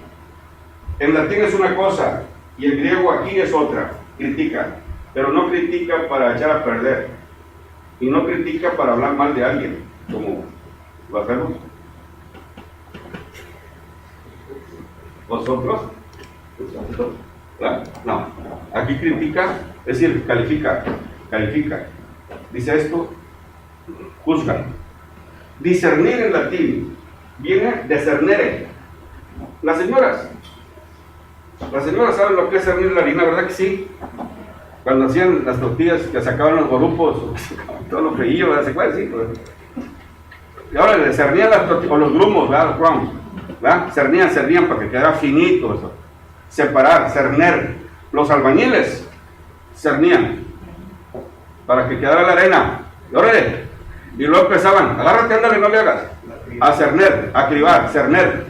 A: en latín es una cosa, y en griego aquí es otra, critica, pero no critica para echar a perder, y no critica para hablar mal de alguien, como lo hacemos vosotros. ¿Verdad? No, aquí critica, es decir, califica. Dice esto, juzga. Discernir en latín viene de cernere. Las señoras saben lo que es cernir la harina, ¿verdad que sí? Cuando hacían las tortillas que sacaban los gorupos, todo lo feillo, ¿verdad? ¿Se puede decir? Y ahora le cernían las tortillas, o los grumos, ¿verdad? Los crumbs, ¿verdad? Cernían para que quedara finito eso. Separar, cerner. Los albañiles cernían para que quedara la arena. Y órale. Y luego empezaban, agárrate, ándale, no le hagas. A cerner, a cribar, cerner.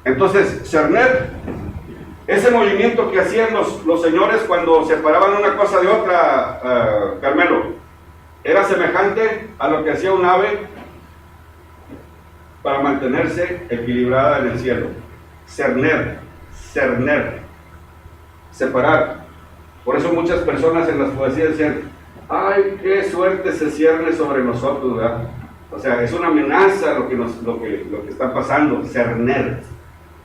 A: Entonces, cerner, ese movimiento que hacían los señores cuando separaban una cosa de otra, Carmelo, era semejante a lo que hacía un ave para mantenerse equilibrada en el cielo. Cerner, separar. Por eso muchas personas en las poesías decían, ay, qué suerte se cierne sobre nosotros, ¿verdad? O sea, es una amenaza lo que está pasando. Cerner,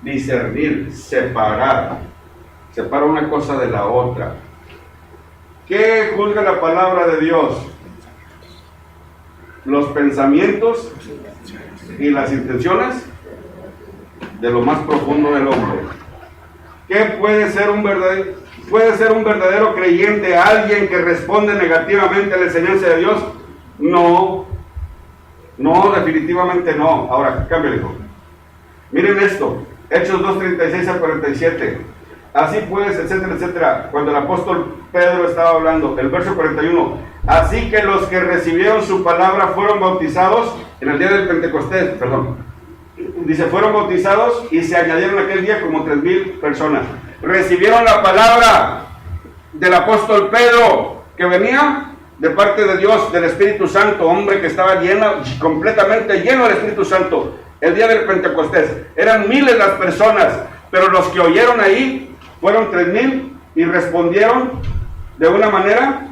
A: discernir, separar. Separa una cosa de la otra. ¿Qué juzga la palabra de Dios? Los pensamientos y las intenciones de lo más profundo del hombre. ¿Qué puede ser un verdadero creyente, alguien que responde negativamente a la enseñanza de Dios? No, definitivamente no. Ahora, cámbiale. Miren esto, Hechos 2:36 al 47. Así pues, etcétera, etcétera. Cuando el apóstol Pedro estaba hablando, el verso 41. Así que los que recibieron su palabra fueron bautizados en el día del Pentecostés, dice, fueron bautizados y se añadieron aquel día como 3,000 personas. Recibieron la palabra del apóstol Pedro, que venía de parte de Dios, del Espíritu Santo, hombre que estaba completamente lleno del Espíritu Santo. El día del Pentecostés, eran miles las personas, pero los que oyeron ahí fueron 3,000 y respondieron de una manera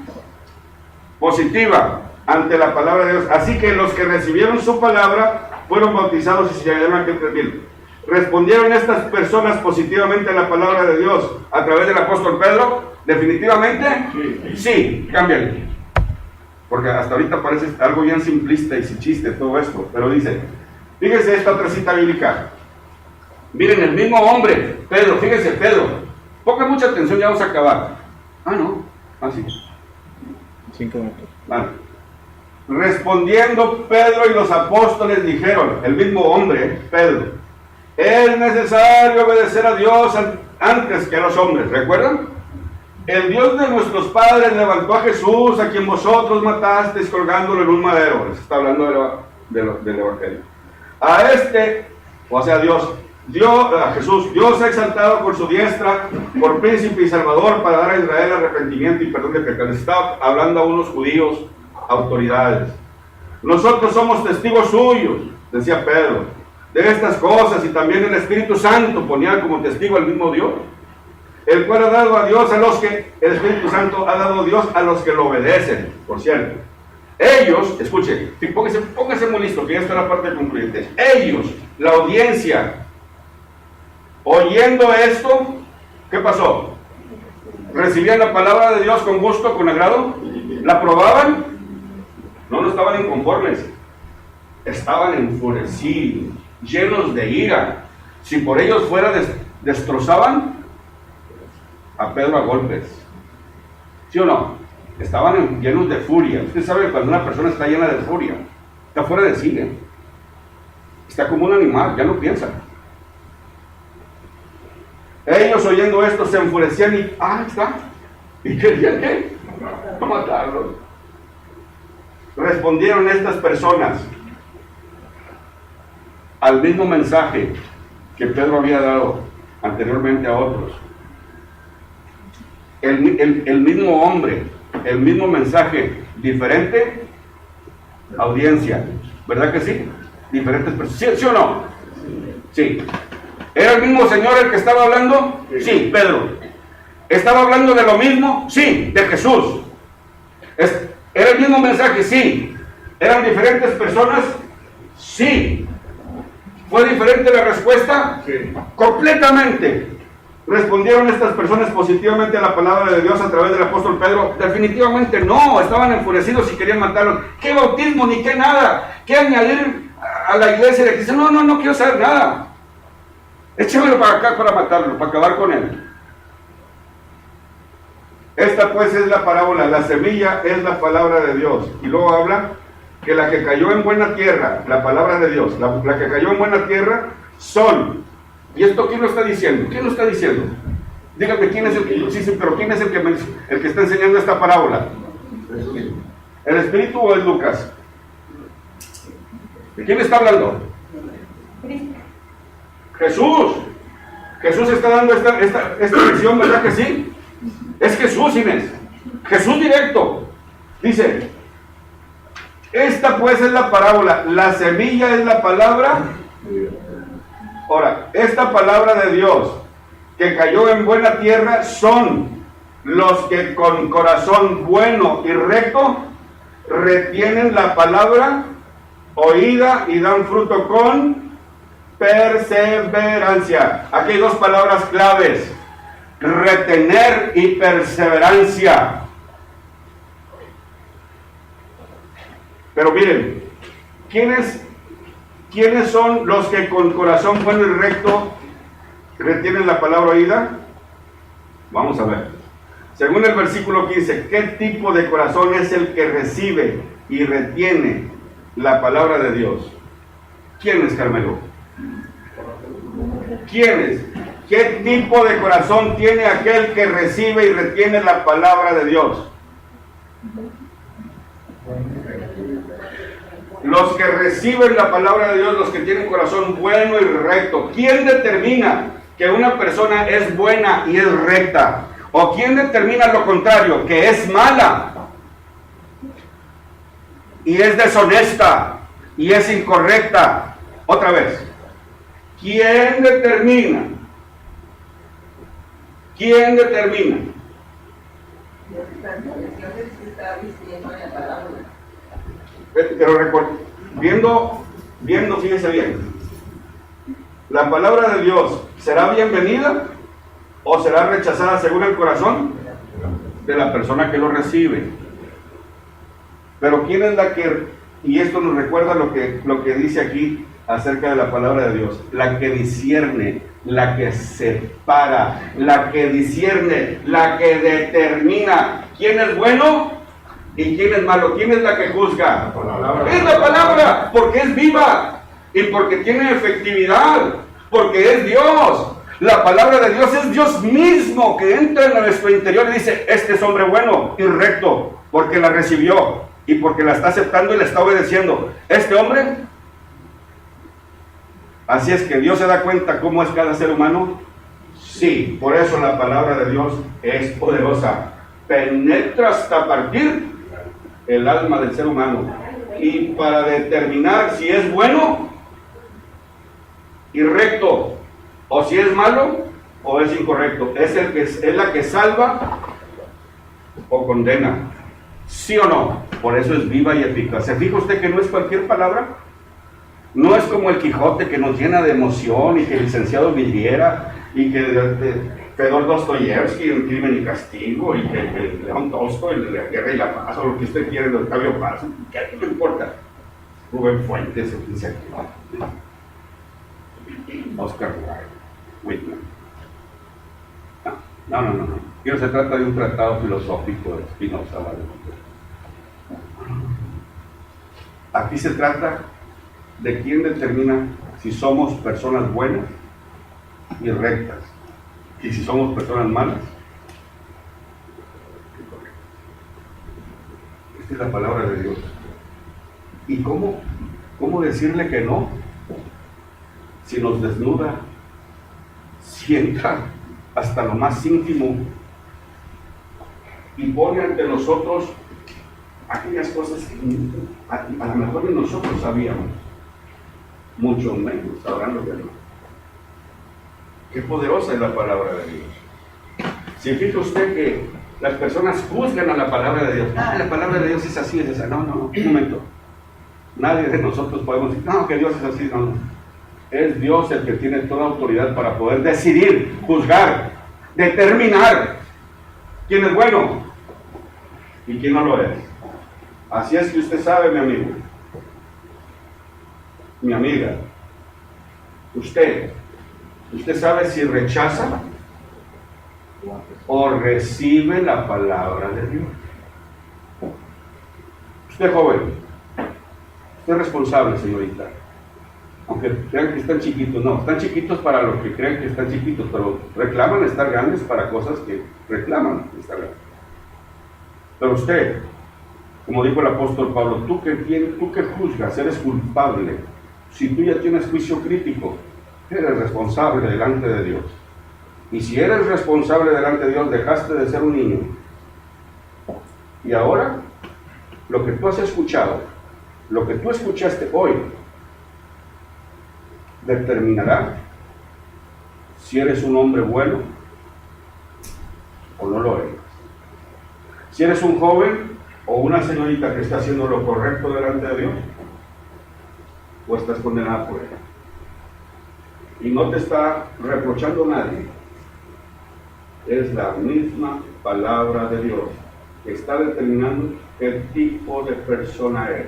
A: positiva ante la palabra de Dios. Así que los que recibieron su palabra fueron bautizados y se añadieron aquel 3,000. ¿Respondieron estas personas positivamente a la palabra de Dios a través del apóstol Pedro? ¿Definitivamente? Sí, cámbiale. Porque hasta ahorita parece algo bien simplista y sin chiste todo esto. Pero dice, fíjense esta otra cita bíblica. Miren, el mismo hombre, Pedro, fíjense, Pedro. Pongan mucha atención, ya vamos a acabar. Sí.
C: 5 minutos.
A: Vale. Respondiendo Pedro y los apóstoles dijeron, el mismo hombre, Pedro, es necesario obedecer a Dios antes que a los hombres. ¿Recuerdan? El Dios de nuestros padres levantó a Jesús, a quien vosotros matasteis colgándolo en un madero. Les está hablando del Evangelio. A este, o sea, a Jesús, Dios ha exaltado por su diestra, por príncipe y salvador, para dar a Israel arrepentimiento y perdón de pecados. Está hablando a unos judíos, autoridades. Nosotros somos testigos suyos, decía Pedro, de estas cosas, y también el Espíritu Santo ponía como testigo al mismo Dios, el cual ha dado a Dios el Espíritu Santo ha dado a Dios a los que lo obedecen, por cierto. Ellos, escuchen, póngase muy listo, que ya está la parte concluyente. Ellos, la audiencia, oyendo esto, ¿qué pasó? ¿Recibían la palabra de Dios con gusto, con agrado? ¿La aprobaban? No estaban inconformes, estaban enfurecidos, llenos de ira. Si por ellos fuera, destrozaban a Pedro a golpes. ¿Sí o no? Estaban llenos de furia. Usted sabe cuando una persona está llena de furia, está fuera de sí, está como un animal, ya no piensa. Ellos oyendo esto se enfurecían y querían ¿qué? Matarlos. Respondieron estas personas al mismo mensaje que Pedro había dado anteriormente a otros. El mismo hombre, el mismo mensaje, diferente audiencia, ¿verdad que sí? Diferentes personas, ¿sí o no? Sí. ¿Era el mismo Señor el que estaba hablando? Sí, Pedro. ¿Estaba hablando de lo mismo? Sí, de Jesús. ¿Era el mismo mensaje? Sí. ¿Eran diferentes personas? Sí. ¿Fue diferente la respuesta? Sí. Completamente. ¿Respondieron estas personas positivamente a la palabra de Dios a través del apóstol Pedro? Definitivamente no, estaban enfurecidos y querían matarlos. ¿Qué bautismo ni qué nada? ¿Qué añadir a la iglesia? Le dicen, no quiero saber nada. Échamelo para acá para matarlo, para acabar con él. Esta pues es la parábola, la semilla es la palabra de Dios. Y luego habla que la que cayó en buena tierra, la palabra de Dios, la que cayó en buena tierra son. ¿Y esto quién lo está diciendo? ¿Quién lo está diciendo? Dígame quién es el que, sí, pero quién es el que está enseñando esta parábola. ¿El Espíritu o es Lucas? ¿De quién está hablando? Jesús. Jesús está dando esta lección, ¿verdad que sí? Es Jesús, Inés. Jesús directo. Dice, Esta pues es la parábola. La semilla es la palabra. Ahora, esta palabra de Dios que cayó en buena tierra son los que con corazón bueno y recto retienen la palabra oída y dan fruto con perseverancia. Aquí hay dos palabras claves: retener y perseverancia. Pero miren, ¿quiénes son los que con corazón bueno y recto retienen la palabra oída? Vamos a ver. Según el versículo 15, ¿qué tipo de corazón es el que recibe y retiene la palabra de Dios? ¿Quién es, Carmelo? ¿Quién es? ¿Qué tipo de corazón tiene aquel que recibe y retiene la palabra de Dios? Los que reciben la palabra de Dios, los que tienen corazón bueno y recto. ¿Quién determina que una persona es buena y es recta? ¿O quién determina lo contrario, que es mala y es deshonesta y es incorrecta? Otra vez, ¿quién determina? ¿Quién determina? Pero viendo, fíjese bien, ¿la palabra de Dios será bienvenida o será rechazada según el corazón de la persona que lo recibe? Pero ¿quién es la que, y esto nos recuerda lo que dice aquí acerca de la palabra de Dios? La que discierne, la que separa, la que discierne, la que determina quién es bueno y quién es malo. ¿Quién es la que juzga? Es la palabra, porque es viva y porque tiene efectividad, porque es Dios. La palabra de Dios es Dios mismo que entra en nuestro interior y dice: este es hombre bueno y recto, porque la recibió y porque la está aceptando y la está obedeciendo. Este hombre. Así es que Dios se da cuenta cómo es cada ser humano. Sí, por eso la palabra de Dios es poderosa. Penetra hasta partir el alma del ser humano. Y para determinar si es bueno y recto, o si es malo o es incorrecto. Es la que salva o condena. ¿Sí o no? Por eso es viva y eficaz. ¿Se fija usted que no es cualquier palabra? No es como el Quijote, que nos llena de emoción, y que el licenciado Villera, y que Fedor Dostoyevsky en Crimen y Castigo, y que León Tolstoy en La Guerra y la Paz, o lo que usted quiere de Octavio Paz. ¿Qué no importa? Rubén Fuentes, o quien sea. Oscar Whitman. No. Aquí no se trata de un tratado filosófico de Spinoza, ¿vale? Aquí se trata de quién determina si somos personas buenas y rectas y si somos personas malas. Esta es la palabra de Dios. ¿Y cómo decirle que no? Si nos desnuda, si entra hasta lo más íntimo y pone ante nosotros aquellas cosas que a lo mejor ni nosotros sabíamos, mucho menos sabrán lo que no. Qué poderosa es la palabra de Dios. Si fija usted que las personas juzgan a la palabra de Dios, la palabra de Dios es así, es esa. No, un momento. Nadie de nosotros podemos decir, no, que Dios es así, no. Es Dios el que tiene toda autoridad para poder decidir, juzgar, determinar quién es bueno y quién no lo es. Así es que usted sabe, mi amigo, mi amiga, usted sabe si rechaza o recibe la palabra de Dios. Usted joven, usted es responsable, señorita. Aunque crean que están chiquitos, no, están chiquitos para los que creen que están chiquitos, pero reclaman estar grandes para cosas que reclaman estar grandes. Pero usted, como dijo el apóstol Pablo, tú que juzgas, eres culpable. Si tú ya tienes juicio crítico, eres responsable delante de Dios. Y si eres responsable delante de Dios, dejaste de ser un niño. Y ahora, lo que tú has escuchado Lo que tú escuchaste hoy determinará si eres un hombre bueno o no lo eres. Si eres un joven o una señorita que está haciendo lo correcto delante de Dios, o estás condenada por él. Y no te está reprochando nadie. Es la misma palabra de Dios que está determinando qué tipo de persona eres.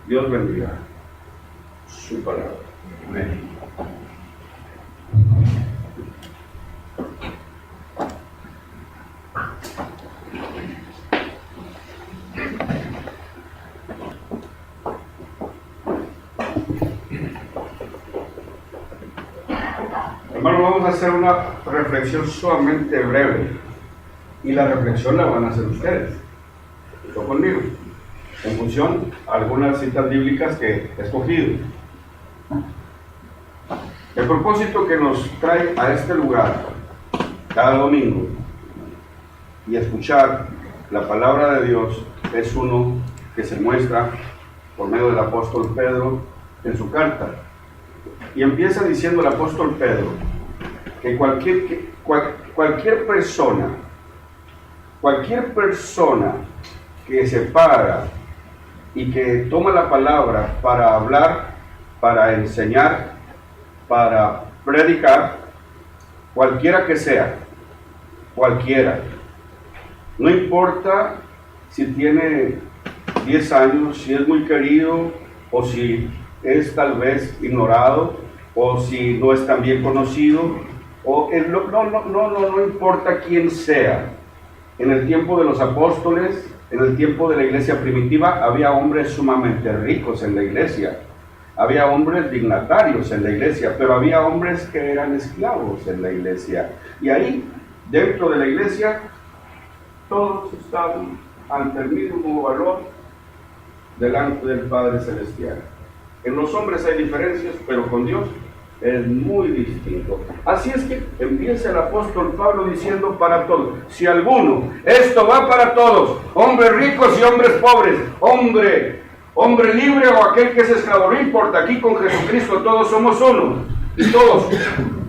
A: Dios bendiga su palabra. Amén. Hermano, vamos a hacer una reflexión sumamente breve. Y la reflexión la van a hacer ustedes. ¿Está conmigo? En función a algunas citas bíblicas que he escogido. El propósito que nos trae a este lugar cada domingo y escuchar la palabra de Dios es uno que se muestra por medio del apóstol Pedro en su carta. Y empieza diciendo el apóstol Pedro que cualquier persona que se para y que toma la palabra para hablar, para enseñar, para predicar, cualquiera que sea, cualquiera, no importa si tiene 10 años, si es muy querido o si es tal vez ignorado o si no es tan bien conocido, no importa quién sea. En el tiempo de los apóstoles, en el tiempo de la iglesia primitiva, había hombres sumamente ricos en la iglesia, había hombres dignatarios en la iglesia, pero había hombres que eran esclavos en la iglesia. Y ahí, dentro de la iglesia, todos estaban ante el mismo valor delante del Padre Celestial. En los hombres hay diferencias, pero con Dios es muy distinto. Así es que empieza el apóstol Pablo diciendo para todos. Si alguno, esto va para todos, hombres ricos y hombres pobres, hombre libre o aquel que es esclavo, no importa, aquí con Jesucristo todos somos uno. Y todos,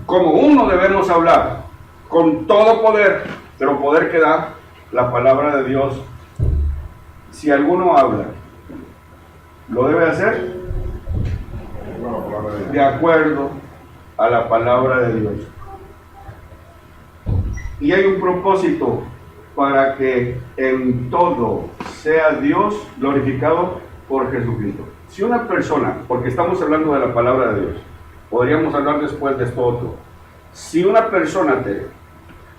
A: como uno debemos hablar, con todo poder, pero poder que da la palabra de Dios. Si alguno habla, ¿lo debe hacer? De acuerdo a la palabra de Dios. Y hay un propósito para que en todo sea Dios glorificado por Jesucristo. Si una persona, porque estamos hablando de la palabra de Dios, podríamos hablar después de esto otro. Si una persona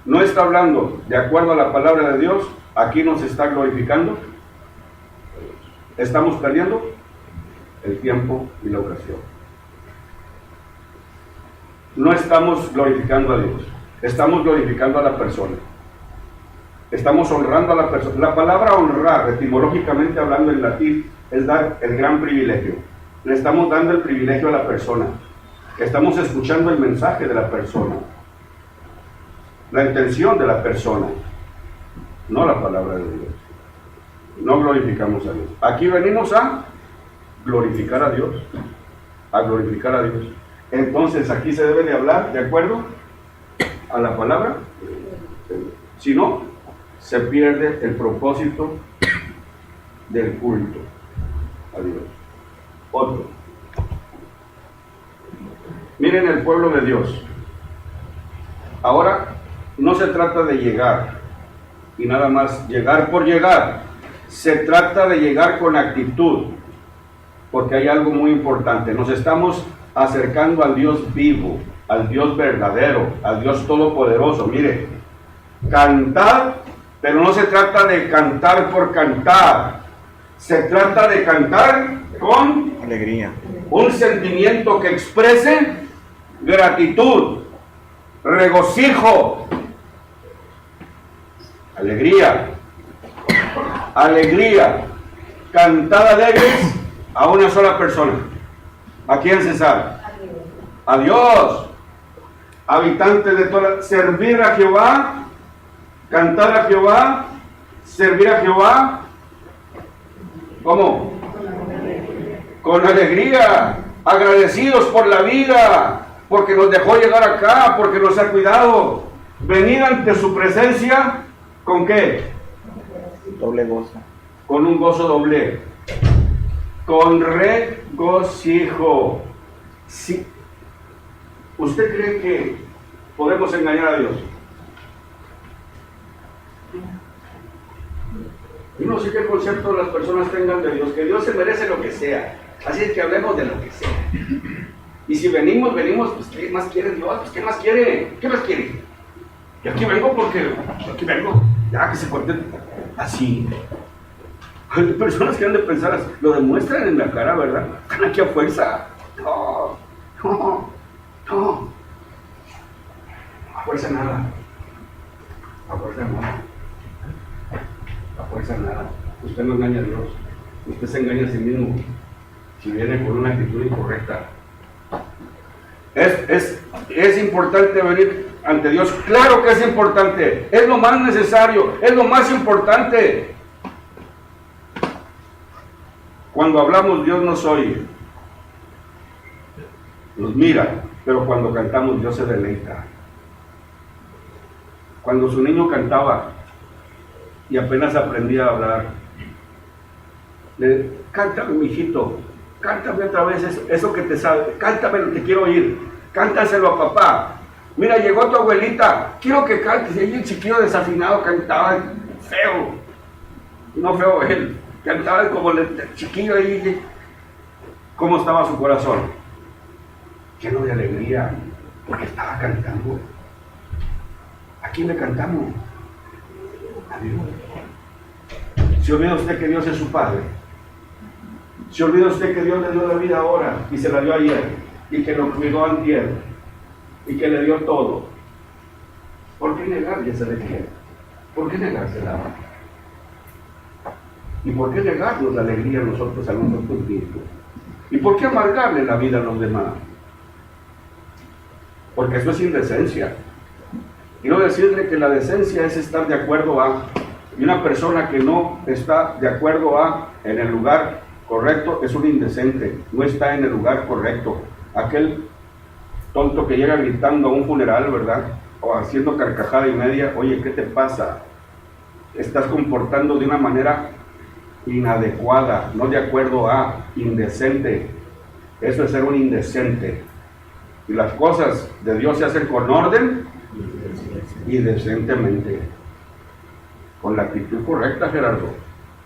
A: no está hablando de acuerdo a la palabra de Dios, aquí nos está glorificando, estamos perdiendo el tiempo y la ocasión. No estamos glorificando a Dios, estamos glorificando a la persona. Estamos honrando a la persona. La palabra honrar, etimológicamente hablando en latín, es dar el gran privilegio. Le estamos dando el privilegio a la persona. Estamos escuchando el mensaje de la persona, la intención de la persona, no la palabra de Dios. No glorificamos a Dios. Aquí venimos a glorificar a Dios, a glorificar a Dios. Entonces aquí se debe de hablar de acuerdo a la palabra. Si no, se pierde el propósito del culto a Dios. Otro. Miren el pueblo de Dios. Ahora no se trata de llegar y nada más llegar por llegar. Se trata de llegar con actitud, porque hay algo muy importante. Nos estamos acercando al Dios vivo, al Dios verdadero, al Dios todopoderoso. Mire, cantad, pero no se trata de cantar por cantar. Se trata de cantar con
C: alegría,
A: un sentimiento que exprese gratitud, regocijo, alegría. Alegría. Cantad alegres a una sola persona. ¿A quién, César? A Dios. Habitantes de toda. Servir a Jehová, cantar a Jehová, Servir a Jehová, ¿cómo? Con alegría, agradecidos por la vida, porque nos dejó llegar acá, porque nos ha cuidado. Venir ante su presencia, ¿con qué?
C: Doble gozo.
A: Con un gozo doble, con regocijo. Sí. ¿Usted cree que podemos engañar a Dios? Yo no sé qué concepto las personas tengan de Dios, que Dios se merece lo que sea. Así es que hablemos de lo que sea. Y si venimos, pues ¿qué más quiere Dios? Pues ¿qué más quiere? ¿Qué más quiere? Y aquí vengo porque aquí vengo. Ya que se corten así. Hay personas que han de pensar así, lo demuestran en la cara, ¿verdad? Están aquí a fuerza. No. A fuerza nada. A fuerza nada. A fuerza nada. Usted no engaña a Dios. Usted se engaña a sí mismo. Si viene con una actitud incorrecta. Es importante venir ante Dios. Claro que es importante. Es lo más necesario. Es lo más importante. Cuando hablamos, Dios nos oye. Nos mira. Pero cuando cantamos, Dios se deleita. Cuando su niño cantaba y apenas aprendía a hablar, cántame, mijito, cántame otra vez eso que te sabe, cántame, te quiero oír, cántaselo a papá. Mira, llegó tu abuelita, quiero que cantes. Y ahí el chiquillo desafinado cantaba feo, no feo él, cantaba como el chiquillo ahí. ¿Cómo estaba su corazón? Lleno de alegría, porque estaba cantando. ¿A quién le cantamos? A Dios. ¿Se olvida usted que Dios es su Padre? ¿Se olvida usted que Dios le dio la vida ahora y se la dio ayer? Y que lo cuidó antier y que le dio todo. ¿Por qué negarle esa alegría? ¿Por qué negársela? ¿Y por qué negarnos la alegría a nosotros mismos? ¿Y por qué amargarle la vida a los demás? Porque eso es indecencia. Quiero decirle que la decencia es estar de acuerdo a, y una persona que no está de acuerdo a en el lugar correcto es un indecente, no está en el lugar correcto. Aquel tonto que llega gritando a un funeral, ¿verdad? O haciendo carcajada y media, oye, ¿qué te pasa? Estás comportando de una manera inadecuada, no de acuerdo a, indecente. Eso es ser un indecente. Y las cosas de Dios se hacen con orden y decentemente, con la actitud correcta, Gerardo,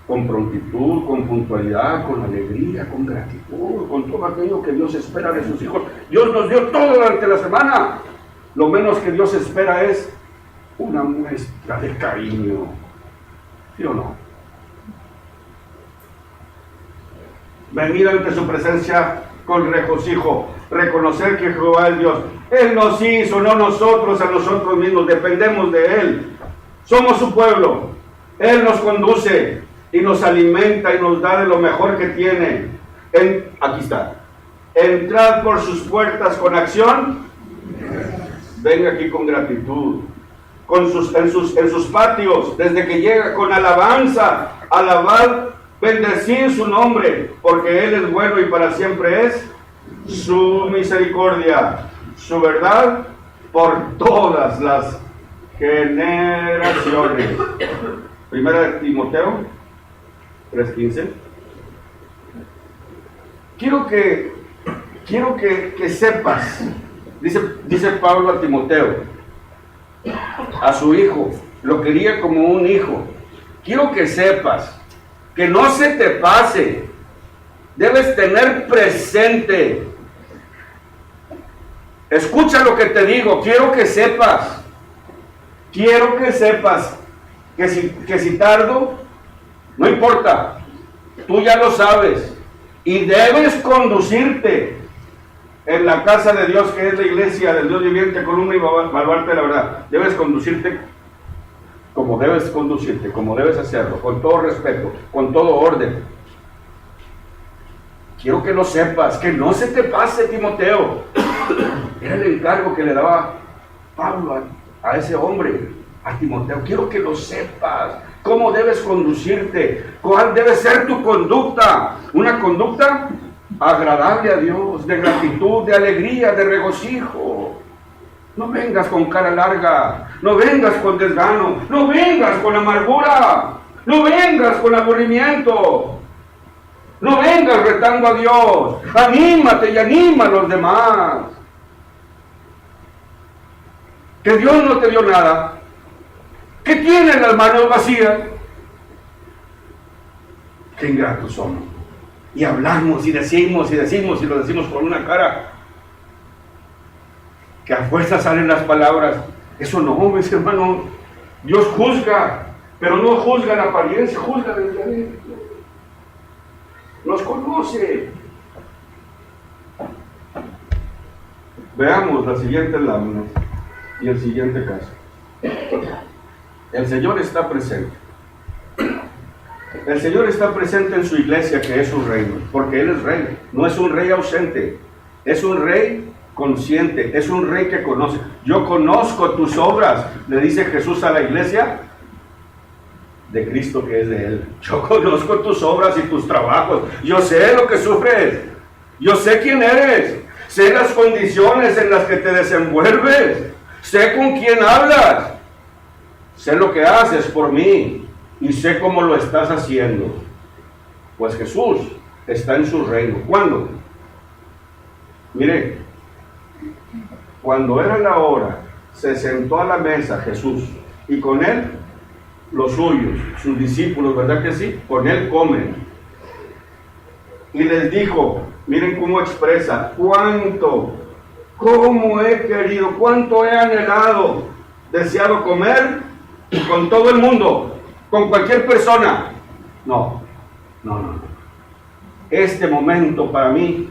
A: con prontitud, con puntualidad, con alegría, con gratitud, con todo aquello que Dios espera de sus hijos. Dios nos dio todo durante la semana. Lo menos que Dios espera es una muestra de cariño, ¿sí o no? Venir ante su presencia con regocijo, reconocer que Jehová es Dios. Él nos hizo, no nosotros a nosotros mismos, dependemos de Él. Somos su pueblo. Él nos conduce y nos alimenta y nos da de lo mejor que tiene. Aquí está. Entrad por sus puertas con acción. Venga aquí con gratitud. En sus patios, desde que llega con alabanza, alabad, bendecid su nombre, porque Él es bueno y para siempre es su misericordia, su verdad por todas las generaciones. Primera de Timoteo 3:15. Quiero que sepas, dice Pablo a Timoteo, a su hijo, lo quería como un hijo. Quiero que sepas que no se te pase, debes tener presente. Escucha lo que te digo, quiero que sepas que si tardo, no importa, tú ya lo sabes, y debes conducirte en la casa de Dios, que es la iglesia del Dios viviente, columna y baluarte de la verdad. Debes conducirte como debes hacerlo, con todo respeto, con todo orden. Quiero que lo sepas, que no se te pase, Timoteo. Era el encargo que le daba Pablo a ese hombre. a Timoteo, quiero que lo sepas, cómo debes conducirte, cuál debe ser tu conducta, una conducta agradable a Dios, de gratitud, de alegría, de regocijo. No vengas con cara larga, no vengas con desgano, no vengas con amargura, no vengas con aburrimiento, no vengas retando a Dios. Anímate y anima a los demás. Que Dios no te dio nada, que tienes las manos vacías. Qué ingratos somos. Y hablamos y decimos y lo decimos con una cara que a fuerza salen las palabras. Eso no, mis hermanos. Dios juzga, pero no juzga la apariencia, juzga desde adentro. Nos conoce. Veamos la siguiente lámina y el siguiente caso. El Señor está presente. El Señor está presente en su iglesia, que es su reino, porque Él es rey. No es un rey ausente, es un rey consciente, es un rey que conoce. Yo conozco tus obras, le dice Jesús a la iglesia de Cristo, que es de Él. Yo conozco tus obras y tus trabajos. Yo sé lo que sufres. Yo sé quién eres. Sé las condiciones en las que te desenvuelves. Sé con quién hablas. Sé lo que haces por mí. Y sé cómo lo estás haciendo. Pues Jesús está en su reino. ¿Cuándo? Mire, cuando era la hora, se sentó a la mesa Jesús, y con Él los suyos, sus discípulos, ¿verdad que sí? Con Él comen. Y les dijo, miren cómo expresa, cómo he querido, cuánto he anhelado, deseado comer con todo el mundo, con cualquier persona. No. Este momento para mí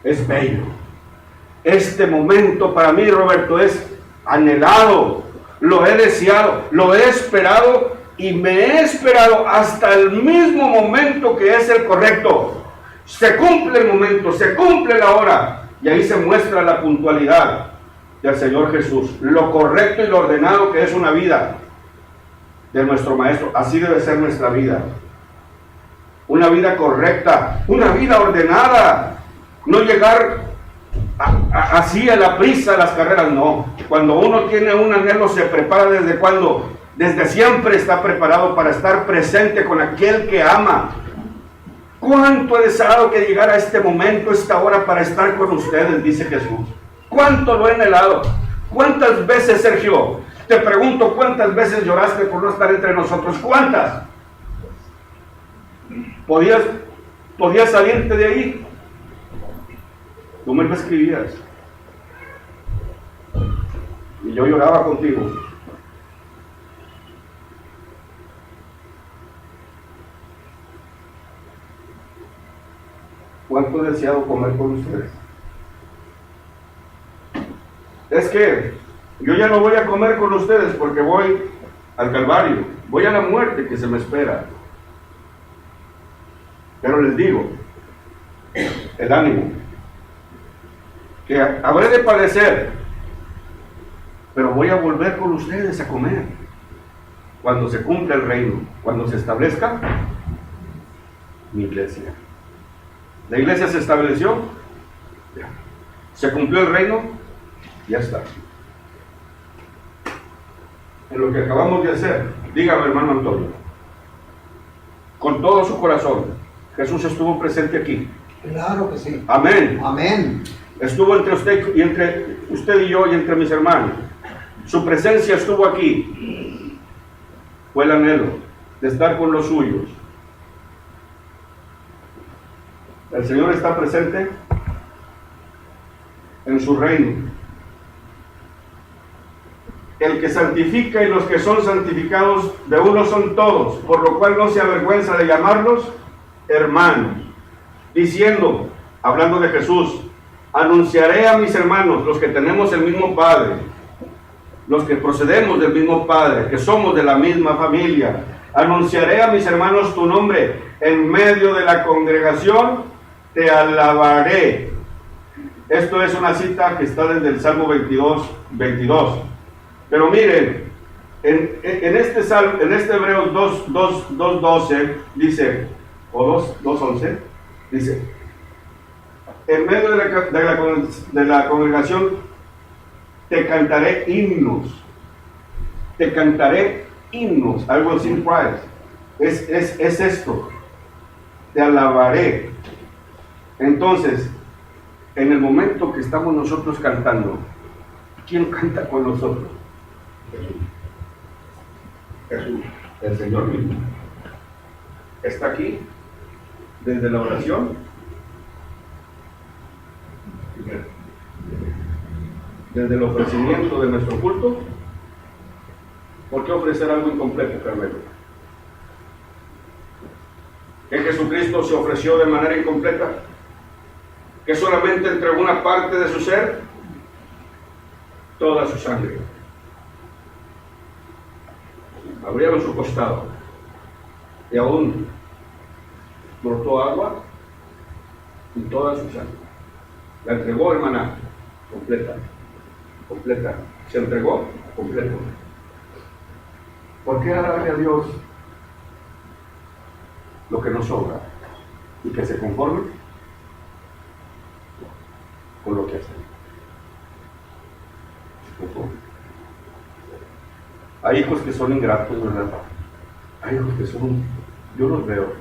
A: es bello. Este momento para mí, Roberto, es anhelado. Lo he deseado, lo he esperado y me he esperado hasta el mismo momento que es el correcto. Se cumple el momento, se cumple la hora, y ahí se muestra la puntualidad del Señor Jesús, lo correcto y lo ordenado que es una vida de nuestro Maestro. Así debe ser nuestra vida, una vida correcta, una vida ordenada, no llegar así a la prisa a las carreras. No, cuando uno tiene un anhelo, se prepara. ¿Desde cuándo? Desde siempre está preparado para estar presente con aquel que ama. ¿Cuánto he deseado que llegara este momento, esta hora, para estar con ustedes? Dice Jesús. ¿Cuánto lo he anhelado? ¿Cuántas veces, Sergio? Te pregunto, ¿cuántas veces lloraste por no estar entre nosotros? ¿Cuántas? ¿Podías salirte de ahí? Tú me lo escribías. Y yo lloraba contigo. ¿Cuánto he deseado comer con ustedes? Es que yo ya no voy a comer con ustedes porque voy al Calvario, voy a la muerte que se me espera. Pero les digo, el ánimo, que habré de padecer, pero voy a volver con ustedes a comer cuando se cumpla el reino, cuando se establezca mi iglesia. La iglesia se estableció, ya. Se cumplió el reino, ya está. En lo que acabamos de hacer, dígame, hermano Antonio, con todo su corazón, Jesús estuvo presente aquí.
E: Claro que sí.
A: Amén.
E: Amén.
A: Estuvo entre usted y yo y entre mis hermanos. Su presencia estuvo aquí. Fue el anhelo de estar con los suyos. El Señor está presente en su reino. El que santifica y los que son santificados de uno son todos, por lo cual no se avergüenza de llamarlos hermanos, diciendo, hablando de Jesús, anunciaré a mis hermanos, los que tenemos el mismo Padre, los que procedemos del mismo Padre, que somos de la misma familia, anunciaré a mis hermanos tu nombre, en medio de la congregación te alabaré. Esto es una cita que está desde el Salmo 22. Pero miren, en este Hebreos 2:12 dice, o 2:11, dice, en medio de la congregación te cantaré himnos. Te cantaré himnos. I will sing praise. Es esto. Te alabaré. Entonces, en el momento que estamos nosotros cantando, ¿quién canta con nosotros? Jesús. El Señor mismo. Está aquí, desde la oración. Desde el ofrecimiento de nuestro culto. ¿Por qué ofrecer algo incompleto, Carmelo? ¿Que Jesucristo se ofreció de manera incompleta? ¿Que solamente entregó una parte de su ser? Toda su sangre. Abrieron su costado y aún brotó agua y toda su sangre. La entregó, hermana, completa. Se entregó completo. ¿Por qué darle a Dios lo que nos sobra y que se conforme con lo que hace? Se conforme. Hay hijos que son ingratos, ¿verdad? Hay hijos que son, yo los veo,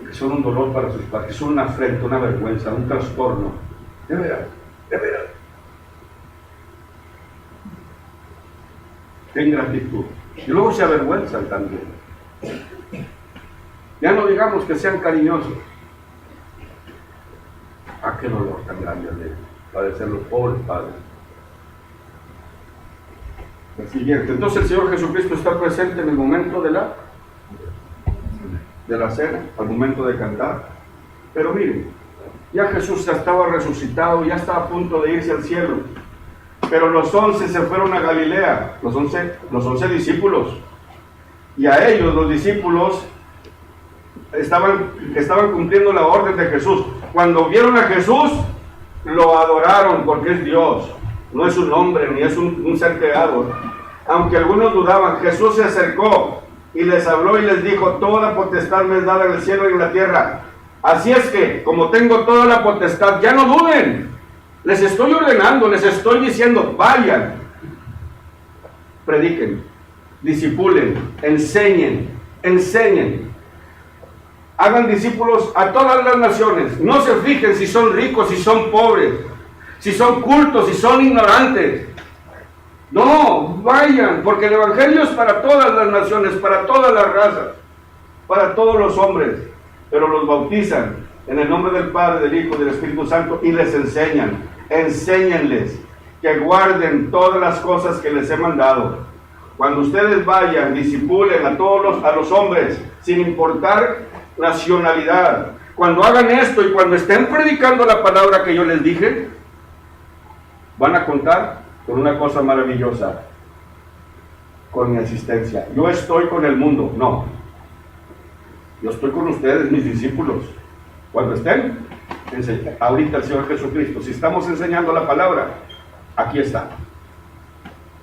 A: que son un dolor para sus padres, son una afrenta, una vergüenza, un trastorno. De veras. De ingratitud. Y luego se avergüenzan también. Ya no digamos que sean cariñosos. ¿A qué dolor tan grande de padecer los pobres padres? El siguiente. Entonces el Señor Jesucristo está presente en el momento de la cena, al momento de cantar. Pero miren, ya Jesús ya estaba resucitado, ya estaba a punto de irse al cielo. Pero los 11 se fueron a Galilea, los 11 discípulos. Y a ellos, los discípulos, estaban cumpliendo la orden de Jesús. Cuando vieron a Jesús, lo adoraron porque es Dios. No es un hombre, ni es un ser creado. Aunque algunos dudaban, Jesús se acercó y les habló y les dijo, toda potestad me es dada en el cielo y en la tierra. Así es que, como tengo toda la potestad, ya no duden. Les estoy ordenando, les estoy diciendo, vayan, prediquen, disipulen, enseñen, hagan discípulos a todas las naciones. No se fijen si son ricos, si son pobres, si son cultos, si son ignorantes. No, vayan, porque el Evangelio es para todas las naciones, para todas las razas, para todos los hombres, pero los bautizan en el nombre del Padre, del Hijo y del Espíritu Santo y les enseñan. Enséñenles que guarden todas las cosas que les he mandado. Cuando ustedes vayan, disipulen a los hombres, sin importar nacionalidad. Cuando hagan esto y cuando estén predicando la palabra que yo les dije, van a contar con una cosa maravillosa, con mi asistencia. Yo estoy con el mundo, no. Yo estoy con ustedes, mis discípulos. Cuando estén, ahorita el Señor Jesucristo, si estamos enseñando la palabra, aquí está.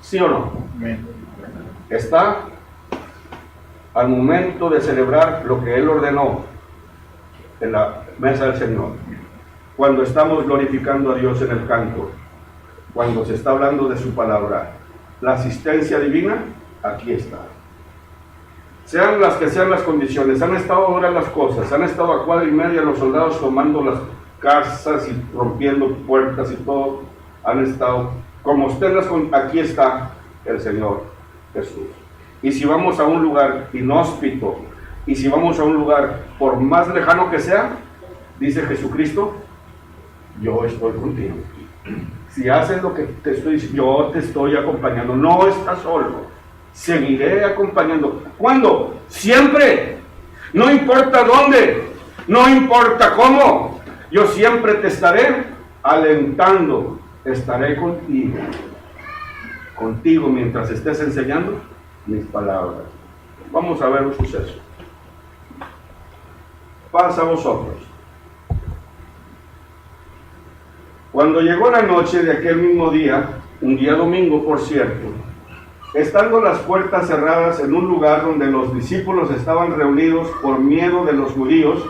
A: ¿Sí o no? Está al momento de celebrar lo que Él ordenó en la mesa del Señor. Cuando estamos glorificando a Dios en el canto, cuando se está hablando de su palabra, la asistencia divina, aquí está. Sean las que sean las condiciones, han estado ahora las cosas, han estado a cuadra y media los soldados tomando las casas y rompiendo puertas y todo, han estado, como ustedes, aquí está el Señor Jesús. Y si vamos a un lugar inhóspito, y si vamos a un lugar por más lejano que sea, dice Jesucristo, yo estoy contigo. Si haces lo que te estoy diciendo, yo te estoy acompañando, no estás solo. Seguiré acompañando. ¿Cuándo? Siempre. No importa dónde, no importa cómo, yo siempre te estaré alentando, estaré contigo. Contigo mientras estés enseñando mis palabras. Vamos a ver un suceso. Pasa a vosotros. Cuando llegó la noche de aquel mismo día, un día domingo, por cierto, estando las puertas cerradas en un lugar donde los discípulos estaban reunidos por miedo de los judíos,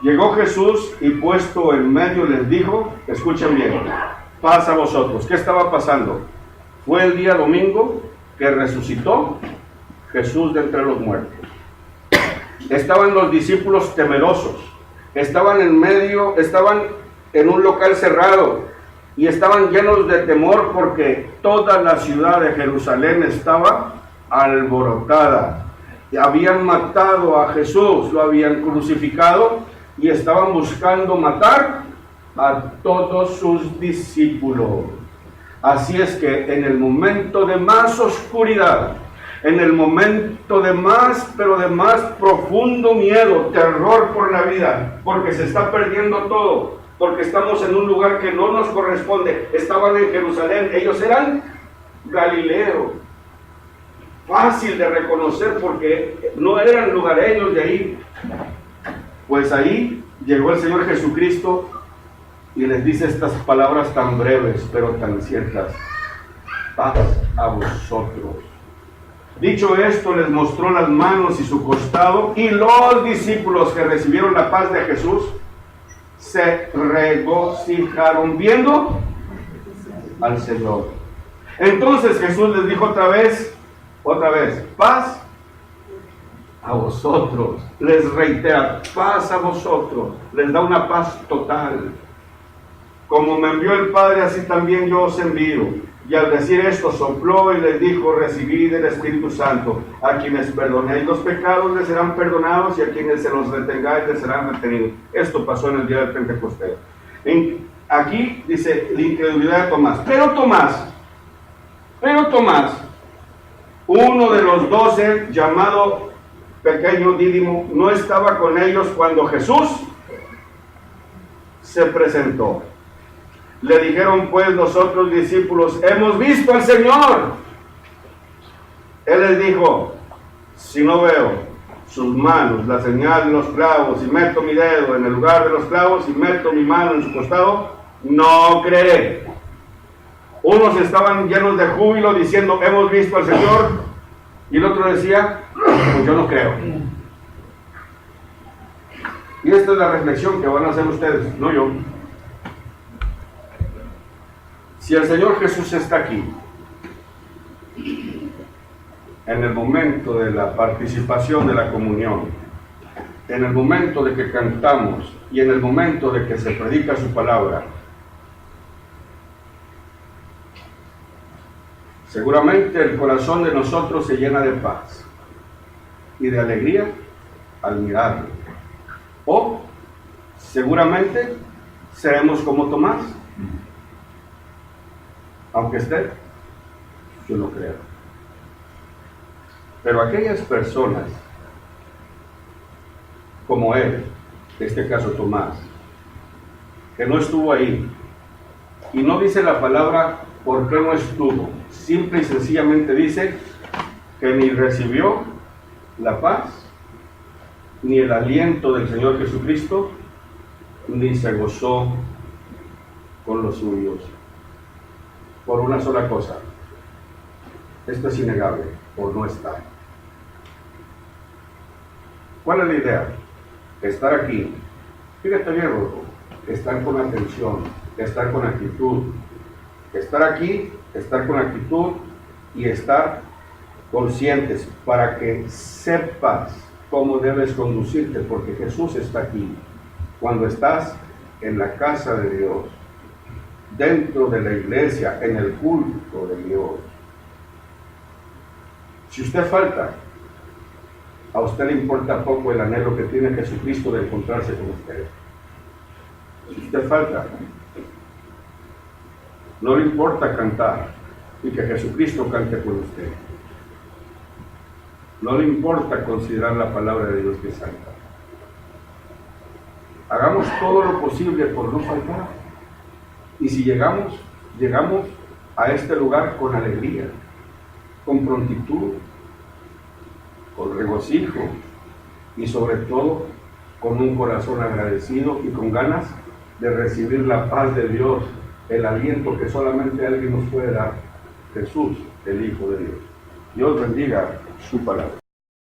A: llegó Jesús y puesto en medio les dijo, escuchen bien, paz a vosotros. ¿Qué estaba pasando? Fue el día domingo que resucitó Jesús de entre los muertos. Estaban los discípulos temerosos, estaban en un local cerrado y estaban llenos de temor porque toda la ciudad de Jerusalén estaba alborotada. Habían matado a Jesús, lo habían crucificado y estaban buscando matar a todos sus discípulos. Así es que en el momento de más oscuridad, en el momento de más, pero de más profundo miedo, terror por la vida, porque se está perdiendo todo, porque estamos en un lugar que no nos corresponde. Estaban en Jerusalén, ellos eran galileos, fácil de reconocer porque no eran lugareños de ahí. Pues ahí llegó el Señor Jesucristo y les dice estas palabras tan breves, pero tan ciertas: paz a vosotros. Dicho esto, les mostró las manos y su costado, y los discípulos que recibieron la paz de Jesús se regocijaron viendo al Señor. Entonces Jesús les dijo otra vez, paz a vosotros. Les reitera, paz a vosotros. Les da una paz total. Como me envió el Padre, así también yo os envío. Y al decir esto, sopló y les dijo, recibid el Espíritu Santo. A quienes perdonéis los pecados les serán perdonados, y a quienes se los retengáis les serán retenidos. Esto pasó en el día del Pentecostés. Aquí dice la incredulidad de Tomás. Pero Tomás, uno de los 12, llamado pequeño Dídimo, no estaba con ellos cuando Jesús se presentó. Le dijeron pues los otros discípulos, hemos visto al Señor. Él les dijo, si no veo sus manos, la señal de los clavos, y meto mi dedo en el lugar de los clavos y meto mi mano en su costado, no creeré. Unos estaban llenos de júbilo diciendo, hemos visto al Señor, y el otro decía, pues yo no creo. Y esta es la reflexión que van a hacer ustedes, no yo. Si el Señor Jesús está aquí, en el momento de la participación de la comunión, en el momento de que cantamos y en el momento de que se predica su palabra, seguramente el corazón de nosotros se llena de paz y de alegría al mirarlo. O seguramente seremos como Tomás. Aunque esté, yo no creo. Pero aquellas personas, como él, en este caso Tomás, que no estuvo ahí, y no dice la palabra por qué no estuvo, simple y sencillamente dice que ni recibió la paz, ni el aliento del Señor Jesucristo, ni se gozó con los suyos. Por una sola cosa, esto es innegable, por no estar. ¿Cuál es la idea? Estar aquí. Fíjate bien, Rodolfo, estar con atención, estar con actitud. Estar aquí, estar con actitud y estar conscientes para que sepas cómo debes conducirte, porque Jesús está aquí. Cuando estás en la casa de Dios, dentro de la iglesia, en el culto de Dios. Si usted falta, a usted le importa poco el anhelo que tiene Jesucristo de encontrarse con usted. Si usted falta, no le importa cantar y que Jesucristo cante con usted. No le importa considerar la palabra de Dios que es santa. Hagamos todo lo posible por no faltar. Y si llegamos a este lugar con alegría, con prontitud, con regocijo y sobre todo con un corazón agradecido y con ganas de recibir la paz de Dios el aliento que solamente alguien nos puede dar, Jesús, el Hijo de Dios. Dios bendiga su palabra.